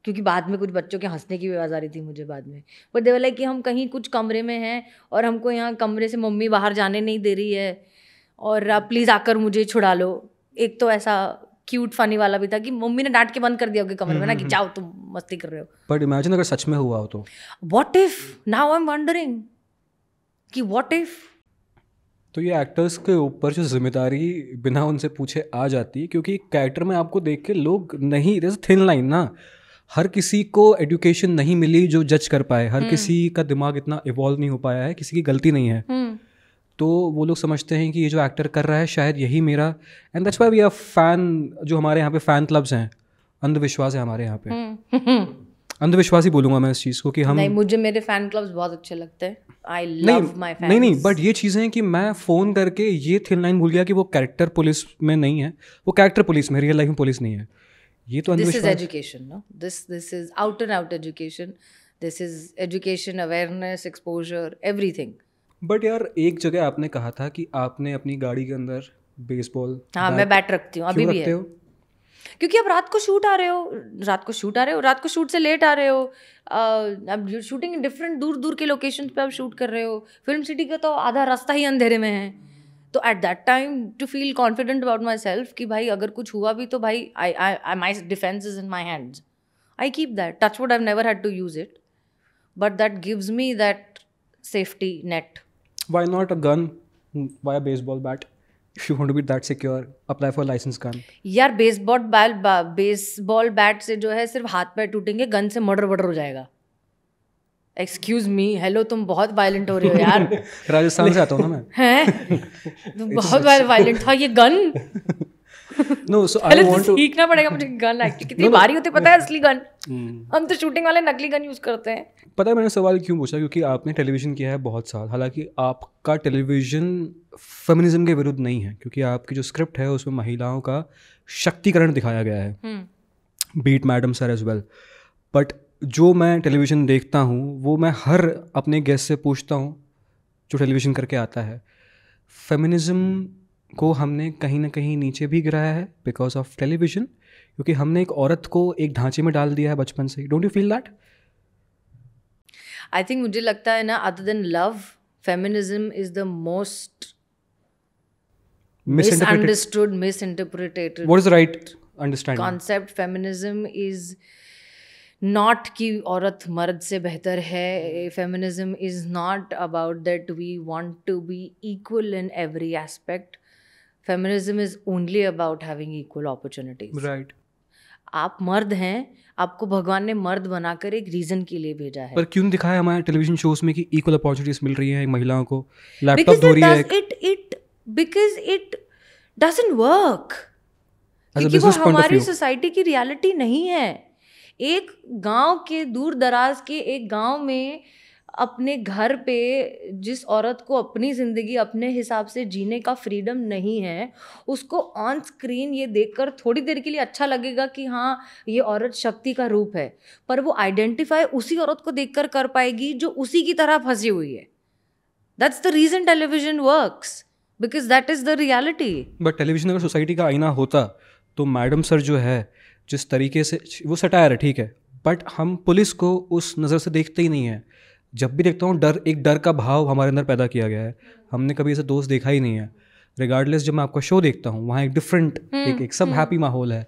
क्योंकि बाद में कुछ बच्चों के हंसने की भी आवाज़ आ रही थी मुझे बाद में. बट दे वर लाइक कि हम कहीं कुछ कमरे में हैं और हमको यहाँ कमरे से मम्मी बाहर जाने नहीं दे रही है और आप प्लीज़ आकर मुझे छुड़ा लो. एक तो ऐसा क्यूट फनी वाला भी था कि मम्मी ने डांट के बंद कर दिया होगा कमरे में ना कि जाओ तुम मस्ती कर रहे हो. बट इमेजिन अगर सच में हुआ हो तो what if. Now I am wondering कि व्हाट इफ. तो ये एक्टर्स के ऊपर जो जिम्मेदारी बिना उनसे पूछे आ जाती है, क्योंकि कैरेक्टर में आपको देख के लोग नहीं, देयर इज थिन लाइन ना. हर किसी को एजुकेशन नहीं मिली जो जज कर पाए, हर किसी का दिमाग इतना इवॉल्व नहीं हो पाया है, किसी की गलती नहीं है। तो वो लोग समझते हैं कि ये जो एक्टर कर रहा है शायद यही मेरा, and that's why we are fan. जो हमारे यहाँ पे फैन क्लब्स हैं, अंधविश्वास है हमारे यहाँ पे। अंधविश्वास ही बोलूंगा मैं इस चीज़ को कि हम नहीं, मुझे मेरे फैन क्लब्स बहुत अच्छे लगते हैं। I love my fans. नहीं, बट ये चीज़ें हैं कि मैं फ़ोन करके ये थिन लाइन भूल गया कि वो कैरेक्टर पुलिस में नहीं है, वो कैरेक्टर पुलिस में, रियल लाइफ में पुलिस नहीं है। ये तो दिस इज अंधविश्वास। Education, no, this is out and out education, this is education, awareness, exposure, everything. But यार एक जगह आपने कहा था कि आपने अपनी गाड़ी के अंदर बेसबॉल, हाँ, मैं बैट रखती हूँ, अभी भी है, क्योंकि अब रात को शूट आ रहे हो, रात को शूट से लेट आ रहे हो, अब शूटिंग डिफरेंट दूर दूर के लोकेशन पे आप शूट कर रहे हो। फिल्म सिटी का तो आधा रास्ता ही अंधेरे में है। तो at that time to feel confident about myself कि भाई अगर कुछ हुआ भी तो भाई I my defence is in my hands, I keep that. Touch wood, I have never had to use it, but that gives me that safety net. Why not a gun? Why a baseball bat? If you want to be that secure, apply for a license gun. यार baseball bat से जो है सिर्फ हाथ पैर टूटेंगे, gun से murder वर्डर हो जाएगा। एक्सक्यूज मी, हेलो, तुम बहुत वायलेंट हो रहे हो यार। राजस्थान से आता हूँ ना मैं। हैं? तुम बहुत वायलेंट था। ये gun No, so I want to सीखना पड़ेगा मुझे गन एक्चुअली कितनी भारी होती है, पता है असली गन। हम तो शूटिंग वाले नकली गन यूज करते हैं। पता है मैंने सवाल क्यों पूछा, क्योंकि आपने टेलीविज़न किया है बहुत साल, हालांकि आपका टेलीविज़न फेमिनिज्म के विरुद्ध नहीं है, क्योंकि आपकी जो स्क्रिप्ट है उसमें महिलाओं का शक्तिकरण दिखाया गया है, be it Madam Sir as well. But जो मैं टेलीविज़न देखता हूँ वो मैं हर अपने गेस्ट से पूछता हूँ जो टेलीविज़न करके आता है, फेमिनिज्म को हमने कहीं ना कहीं नीचे भी गिराया है बिकॉज ऑफ टेलीविज़न, क्योंकि हमने एक औरत को एक ढांचे में डाल दिया है बचपन से। Don't you feel that? I think मुझे लगता है ना, other than love, feminism is the most misunderstood, misinterpreted. What is the right understanding? Concept feminism is not कि औरत मर्द से बेहतर है. Feminism is not about that we want to be equal in every aspect. Feminism is only about having equal opportunities. Right. आप मर्द हैं, आपको भगवान ने मर्द बनाकर एक रीजन के लिए भेजा है. पर क्यों दिखाया हमारे टेलीविजन शोज में कि इक्वल अपॉर्चुनिटीज मिल रही हैं महिलाओं को, लैपटॉप धो रही है? Because it doesn't work. क्योंकि वो हमारी सोसाइटी की रियलिटी नहीं है. एक गांव के दूर दराज के एक गांव में अपने घर पे जिस औरत को अपनी ज़िंदगी अपने हिसाब से जीने का फ्रीडम नहीं है, उसको ऑन स्क्रीन ये देखकर थोड़ी देर के लिए अच्छा लगेगा कि हाँ ये औरत शक्ति का रूप है, पर वो आइडेंटिफाई उसी औरत को देखकर कर पाएगी जो उसी की तरह फंसी हुई है. That's the reason television works, because that is the reality. But television अगर सोसाइटी का आईना होता तो मैडम सर जो है जिस तरीके से, वो सटायर है ठीक है, बट हम पुलिस को उस नज़र से देखते ही नहीं है. जब भी देखता हूँ एक डर का भाव हमारे अंदर पैदा किया गया है. हमने कभी ऐसे दोस्त देखा ही नहीं है. रिगार्डलेस जब मैं आपका शो देखता हूँ वहाँ एक डिफरेंट एक सब हैप्पी माहौल है.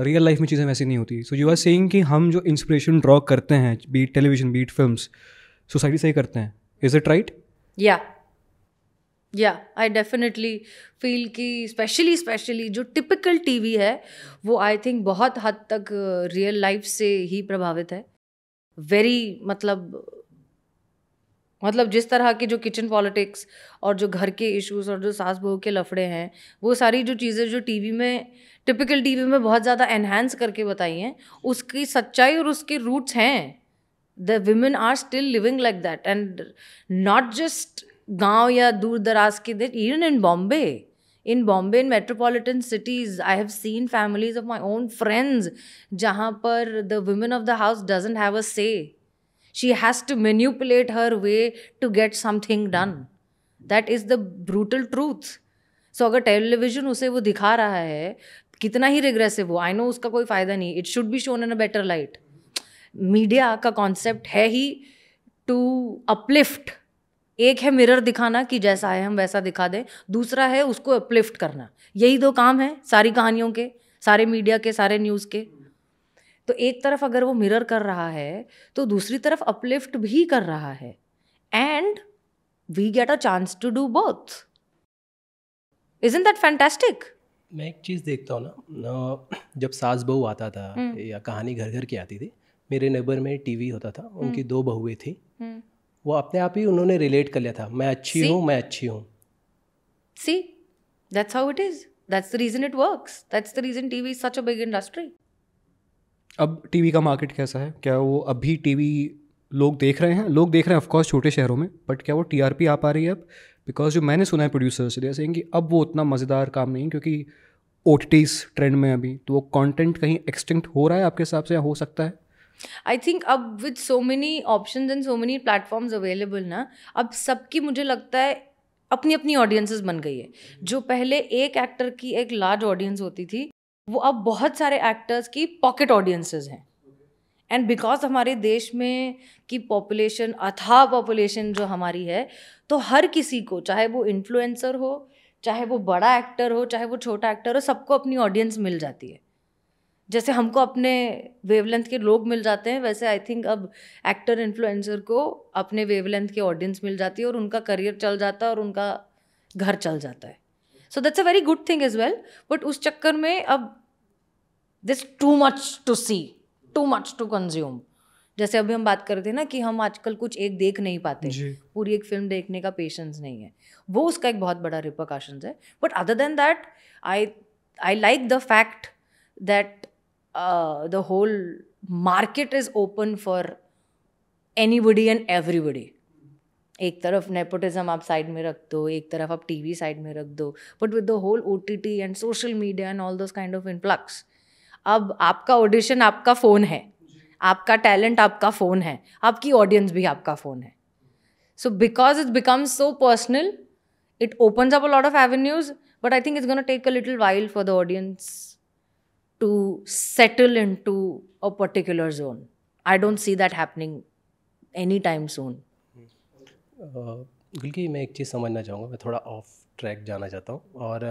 रियल लाइफ में चीज़ें वैसी नहीं होती. सो यू आर सेइंग कि हम जो इंस्पिरेशन ड्रॉ करते हैं be it television be it films society से ही करते हैं. Is it right? या आई डेफिनेटली फील कि स्पेशली जो टिपिकल टीवी है वो आई थिंक बहुत हद तक रियल लाइफ से ही प्रभावित है. वेरी मतलब जिस तरह के जो किचन पॉलिटिक्स और जो घर के इश्यूज और जो सास बहू के लफड़े हैं, वो सारी जो चीज़ें जो टीवी में टिपिकल टीवी में बहुत ज़्यादा एनहांस करके बताई हैं, उसकी सच्चाई और उसके रूट्स हैं. The women are still living like that, and not just गांव या दूर दराज के देश. Even in Bombay, in metropolitan cities, I have seen families of my own friends जहाँ पर the women of the house doesn't have a say. She has to manipulate her way to get something done. That is the brutal truth. So अगर television उसे वो दिखा रहा है, कितना ही regressive हो, आई नो उसका कोई फ़ायदा नहीं. It should be shown in a better light. Media का कॉन्सेप्ट है ही टू अपलिफ्ट. एक है मिरर दिखाना कि जैसा है हम वैसा दिखा दें, दूसरा है उसको अपलिफ्ट करना. यही दो काम है सारी कहानियों के, सारे मीडिया के, सारे न्यूज़ के. तो एक तरफ अगर वो मिरर कर रहा है तो दूसरी तरफ अपलिफ्ट भी कर रहा है, and we get a chance to do both. Isn't that fantastic? मैं एक चीज़ देखता हूँ ना, जब सास बहू आता था या कहानी घर घर की आती थी, मेरे नेबर में टीवी होता था, उनकी 2 बहुएं थी, वो अपने आप ही उन्होंने रिलेट कर लिया था, मैं अच्छी हूँ, मैं अच्छी हूँ। See, that's how it is. That's the reason it works. That's the reason TV is such a big industry. अब टीवी का मार्केट कैसा है? क्या वो अभी टीवी लोग देख रहे हैं? लोग देख रहे हैं ऑफकोर्स छोटे शहरों में, बट क्या वो टीआरपी आ पा रही है अब? बिकॉज जो मैंने सुना है प्रोड्यूसर्स से कि अब वो उतना मज़ेदार काम नहीं, क्योंकि OTTs ट्रेंड में अभी, तो वो कंटेंट कहीं एक्सटिंक्ट हो रहा है आपके हिसाब से, या हो सकता है? I think अब with so many options and so many platforms available ना, अब सबकी मुझे लगता है अपनी अपनी ऑडियंसेस बन गई है. जो पहले एक एक्टर की एक लार्ज ऑडियंस होती थी, वो अब बहुत सारे एक्टर्स की पॉकेट ऑडियंसेस हैं. एंड बिकॉज हमारे देश में की पॉपुलेशन, अथाह पॉपुलेशन जो हमारी है, तो हर किसी को, चाहे वो इन्फ्लुएंसर हो, चाहे वो बड़ा एक्टर हो, चाहे वो छोटा एक्टर हो, सबको अपनी ऑडियंस मिल जाती है. जैसे हमको अपने वेवलेंथ के लोग मिल जाते हैं, वैसे आई थिंक अब एक्टर इन्फ्लुएंसर को अपने वेवलेंथ की ऑडियंस मिल जाती है, और उनका करियर चल जाता है और उनका घर चल जाता है. So that's a very good thing as well. But उस चक्कर में अब this too much to see, too much to consume. जैसे अभी हम बात कर रहे थे ना कि हम आजकल कुछ एक देख नहीं पाते, पूरी एक फिल्म देखने का पेशेंस नहीं है, वो उसका एक बहुत बड़ा रिपरकशंस है. But other than that I like the fact that the whole market is open for anybody and everybody. एक तरफ नेपोटिज्म आप साइड में रख दो, एक तरफ आप टीवी साइड में रख दो, but with the whole OTT and social media and all those kind of influx, अब आपका ऑडिशन आपका फ़ोन है, आपका टैलेंट आपका फ़ोन है, आपकी ऑडियंस भी आपका फ़ोन है. So because it becomes so personal, it opens up a lot of avenues, but I think it's gonna take a little while for the audience to settle into a particular zone. I don't see that happening anytime soon. बल्कि मैं एक चीज़ समझना चाहूँगा, मैं थोड़ा of track जाना चाहता हूँ, और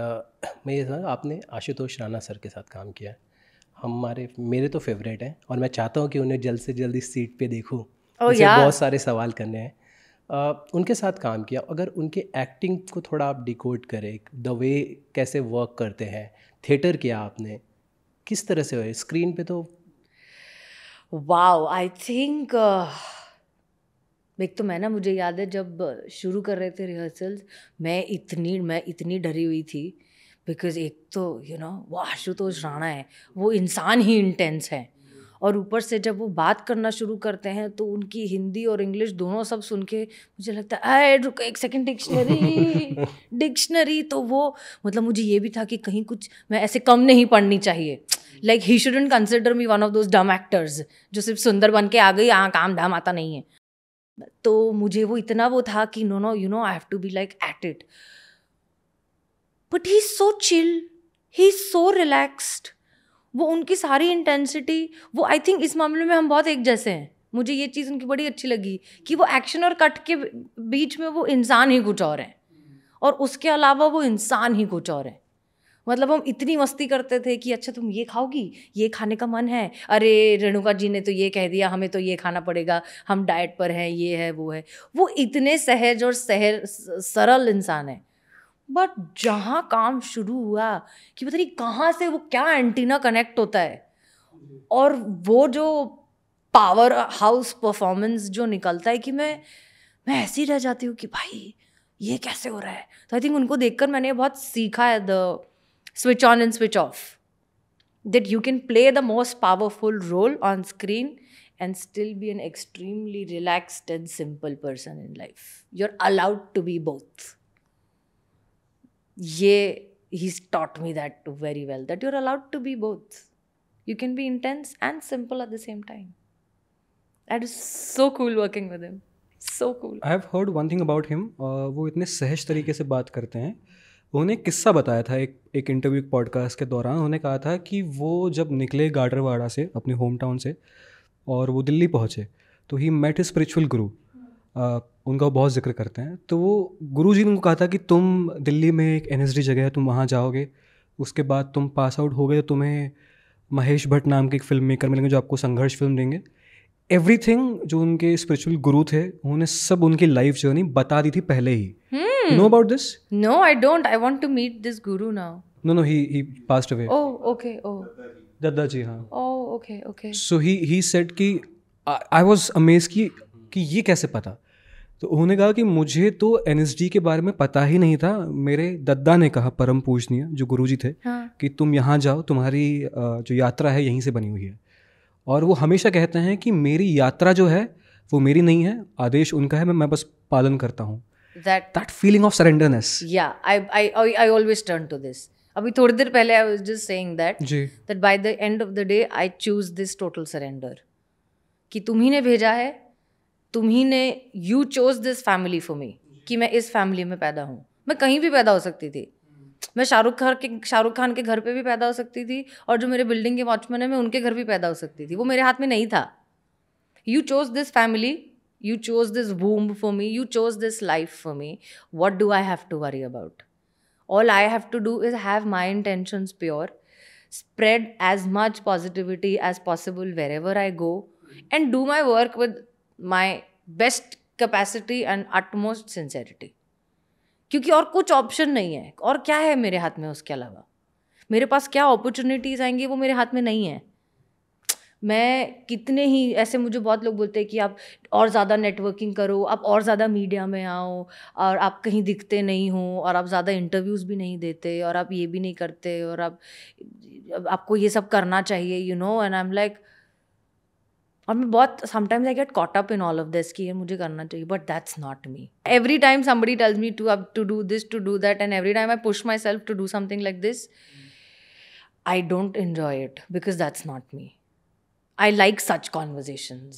मैं ये समझ, आपने आशुतोष राणा सर के साथ काम किया है, मेरे तो फेवरेट हैं, और मैं चाहता हूँ कि उन्हें जल्द से जल्द इस सीट पे देखूँ. उनसे बहुत सारे सवाल करने हैं. उनके साथ काम किया, अगर उनके एक्टिंग को थोड़ा आप डिकोड करें, द वे कैसे वर्क करते हैं, थिएटर किया आपने, किस तरह से हुए स्क्रीन पे? तो वाओ, आई थिंक एक तो मैं ना, मुझे याद है जब शुरू कर रहे थे रिहर्सल्स, मैं इतनी डरी हुई थी, बिकॉज एक तो वो आशुतोष राणा है, वो इंसान ही इंटेंस है, और ऊपर से जब वो बात करना शुरू करते हैं तो उनकी हिंदी और इंग्लिश दोनों सब सुन के मुझे लगता है रुको एक सेकंड, डिक्शनरी. तो वो मतलब मुझे ये भी था कि कहीं कुछ मैं ऐसे कम नहीं पढ़नी चाहिए. Like he shouldn't consider me one of those डम एक्टर्स जो सिर्फ सुंदर बन के आ गई, यहाँ काम धाम आता नहीं है. तो मुझे वो इतना वो था कि no I have to be like at it. But he is so chill, he is so relaxed. वो उनकी सारी इंटेंसिटी, वो आई थिंक इस मामले में हम बहुत एक जैसे हैं. मुझे ये चीज़ उनकी बड़ी अच्छी लगी कि वो एक्शन और कट के बीच में वो इंसान ही कुछ और है, और उसके अलावा वो इंसान ही कुछ और है. मतलब हम इतनी मस्ती करते थे कि अच्छा तुम ये खाओगी, ये खाने का मन है, अरे रेणुका जी ने तो ये कह दिया, हमें तो ये खाना पड़ेगा, हम डाइट पर हैं, ये है वो है. वो इतने सहज और सरल इंसान है. बट जहाँ काम शुरू हुआ कि पता नहीं कहाँ से वो क्या एंटीना कनेक्ट होता है, और वो जो पावर हाउस परफॉर्मेंस जो निकलता है कि मैं ऐसी रह जाती हूँ कि भाई ये कैसे हो रहा है. तो आई थिंक उनको देखकर मैंने बहुत सीखा है, the switch on and switch off, that you can play the most powerful role on screen and still be an extremely relaxed and simple person in life. You're allowed to be both. He's taught me that very well, that you're allowed to be both. You can be intense and simple at the same time. That is so cool working with him. So cool. I have heard one thing about him. वो इतने सहज तरीके से बात करते हैं. उन्होंने किस्सा बताया था एक इंटरव्यू पॉडकास्ट के दौरान. उन्होंने कहा था कि वो जब निकले गाडरवाड़ा से, अपने होम टाउन से, और वो दिल्ली पहुँचे, तो ही मेट ए स्पिरिचुअल गुरु. उनका बहुत जिक्र करते हैं. तो वो गुरु जी ने उनको कहा था कि तुम दिल्ली में एक NSD जगह है, तुम वहाँ जाओगे, उसके बाद तुम पास आउट हो गए तो तुम्हें महेश भट्ट नाम के एक फिल्म मेकर मिलेंगे जो आपको संघर्ष फिल्म देंगे. एवरीथिंग जो उनके स्पिरिचुअल गुरु थे, उन्होंने सब उनकी लाइफ जर्नी बता दी थी पहले ही. You know about this? No, I don't. I want to meet this guru now. No, he passed away. Oh, okay. Oh, दादा जी, हाँ. oh, okay, okay. So he said कि I was amazed कि ये कैसे पता. तो उन्होंने कहा कि मुझे तो NSD के बारे में पता ही नहीं था. मेरे दद्दा ने कहा, परम पूजनीय जो गुरुजी थे, हाँ. कि तुम यहाँ जाओ, तुम्हारी जो यात्रा है यहीं से बनी हुई है. और वो हमेशा कहते हैं कि मेरी यात्रा जो है वो मेरी नहीं है, आदेश उनका है, मैं बस पालन करता हूँ. That feeling of surrenderness. Yeah, I always turn to this. अभी थोड़ी देर पहले I was just saying ji. that by the end of the day I choose this total surrender. कि तुम्ही ने भेजा है, तुम्ही ने you chose this family for me. कि मैं इस फैमिली में पैदा हूँ. मैं कहीं भी पैदा हो सकती थी. मैं शाहरुख खान के घर पे भी पैदा हो सकती थी, और जो मेरे बिल्डिंग के वॉचमैन है मैं उनके घर भी पैदा हो सकती थी. वो मेरे हाथ में नहीं था. You chose this family. You chose this womb for me. You chose this life for me. What do I have to worry about? All I have to do is have my intentions pure, spread as much positivity as possible wherever I go, and do my work with my best capacity and utmost sincerity. क्योंकि और कुछ option नहीं है. और क्या है मेरे हाथ में उसके अलावा? मेरे पास क्या अपॉर्चुनिटीज़ आएंगी वो मेरे हाथ में नहीं है. मैं कितने ही ऐसे, मुझे बहुत लोग बोलते हैं कि आप और ज़्यादा नेटवर्किंग करो, आप और ज़्यादा मीडिया में आओ, और आप कहीं दिखते नहीं हो, और आप ज़्यादा इंटरव्यूज़ भी नहीं देते, और आप ये भी नहीं करते, और आपको ये सब करना चाहिए, you know. And I am like, और मैं बहुत sometimes I get caught up in all of this कि ये मुझे करना चाहिए, but that's not me. Every time somebody tells me to do this, to do that, and every time I push myself to do something like this, I don't enjoy it because that's not me. I like such conversations.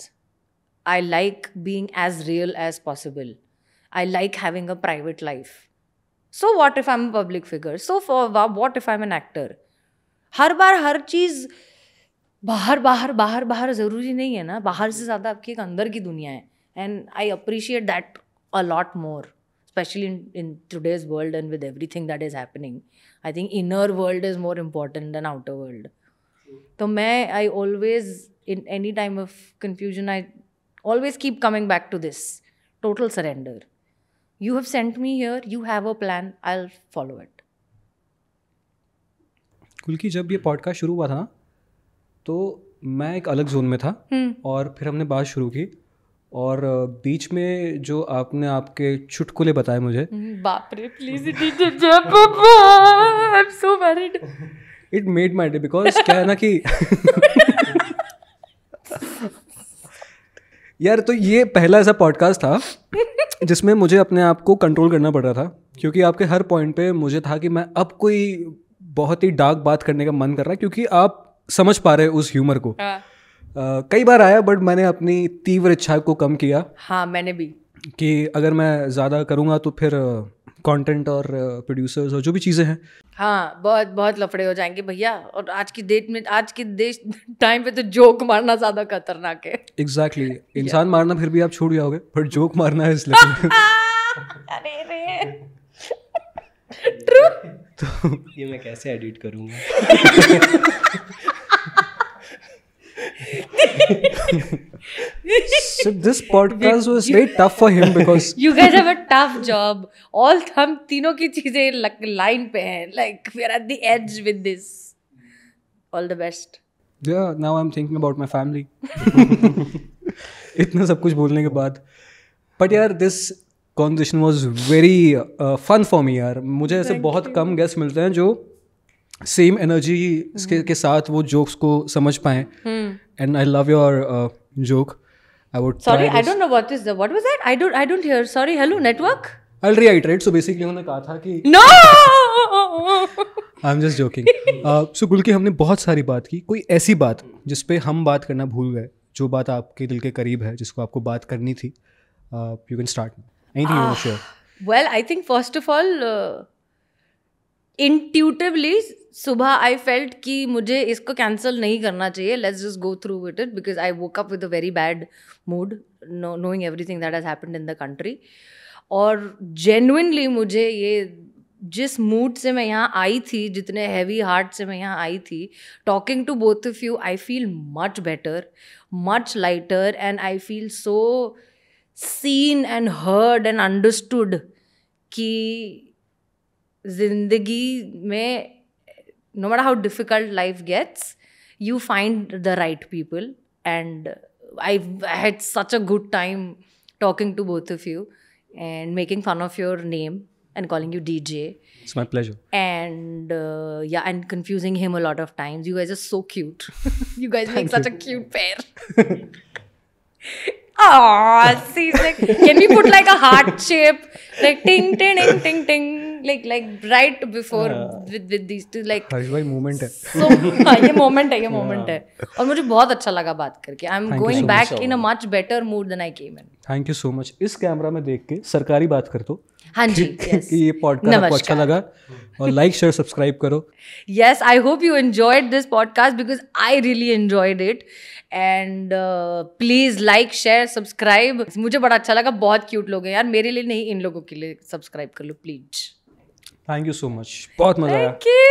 I like being as real as possible. I like having a private life. So what if I'm a public figure? So for what if I'm an actor? हर बार हर चीज़ बाहर ज़रूरी नहीं है ना. बाहर से ज़्यादा आपकी एक अंदर की दुनिया है. And I appreciate that a lot more, especially in today's world and with everything that is happening. I think inner world is more important than outer world. तो मैं I always, in any time of confusion, I always keep coming back to this total surrender. You have sent me here, you have a plan, I'll follow it. कुल्की, जब ये podcast शुरू हुआ था ना, तो मैं एक अलग जोन में था, और फिर हमने बात शुरू की, और बीच में जो आपने आपके चुटकुले बताए मुझे, बाप रे, please I am so married. It made my day. Because क्या है ना कि यार, तो ये पहला ऐसा पॉडकास्ट था जिसमें मुझे अपने आप को कंट्रोल करना पड़ रहा था, क्योंकि आपके हर पॉइंट पे मुझे था कि मैं अब कोई बहुत ही डार्क बात करने का मन कर रहा है, क्योंकि आप समझ पा रहे उस ह्यूमर को. कई बार आया, बट मैंने अपनी तीव्र इच्छा को कम किया. हाँ, मैंने भी, कि अगर मैं ज़्यादा करूँगा तो फिर कंटेंट और प्रोड्यूसर्स और जो भी चीज़ें हैं, हाँ, बहुत बहुत लफड़े हो जाएंगे भैया. और आज की डेट में, आज की टाइम पे तो जोक मारना ज़्यादा खतरनाक है. एग्जैक्टली. इंसान मारना फिर भी आप छूट जाओगे, बट जोक मारना है इसलिए. अरे रे, ट्रू. तो ये मैं कैसे एडिट करूँगा? So this podcast was very tough for him because you guys have a tough job. All हम तीनों की चीजें लाइन पे हैं. Like we are at the edge with this. All the best. Yeah, now I'm thinking about my family. इतना सब कुछ बोलने के बाद, but यार this conversation was very fun for me यार. मुझे ऐसे बहुत कम गेस्ट मिलते हैं जो सेम एनर्जी के साथ वो जोक्स को समझ पाएं. And I love your joke. I would. Sorry, I don't know what was that? I don't hear. Sorry, hello, network. I'll reiterate. So basically उन्होंने कहा था कि No. I'm just joking. So गुल्की, हमने बहुत सारी बात की. कोई ऐसी बात जिस पे हम बात करना भूल गए, जो बात आपके दिल के करीब है, जिसको आपको बात करनी थी. You can start. Anything you want to share? Well, I think first of all, intuitively सुबह आई फेल्ट कि मुझे इसको कैंसिल नहीं करना चाहिए. Let's just go through with it because I woke up with a very bad mood knowing everything that has happened in the country. और genuinely मुझे ये जिस मूड से मैं यहाँ आई थी, जितने हैवी हार्ट से मैं यहाँ आई थी, talking to both of you, I feel much better, much lighter, and I feel so seen and heard and understood कि जिंदगी में no matter how difficult life gets, you find the right people. And I had such a good time talking to both of you and making fun of your name and calling you DJ. It's my pleasure. And yeah, and confusing him a lot of times. You guys are so cute. You guys make such a cute pair. Aww, see, it's like, can we put like a heart shape, like ting ting ting ting ting, like right before with these two, like Harish भाई moment है. so ये moment है और मुझे बहुत अच्छा लगा बात करके. I'm going back in a much better mood than I came in. Thank you so much. इस कैमरा में देख के सरकारी बात कर दो. हाँ जी, yes. कि ये पॉडकास्ट आपको अच्छा लगा और लाइक शेयर सब्सक्राइब करो. Yes, I hope you enjoyed this podcast because I really enjoyed it. And please like, share, subscribe. मुझे बड़ा अच्छा लगा. बहुत क्यूट लोग हैं यार. मेरे लिए नहीं, इन लोगों के लिए सब्सक्राइब कर लो please. Thank you so much. बहुत मजा आया. Thank you.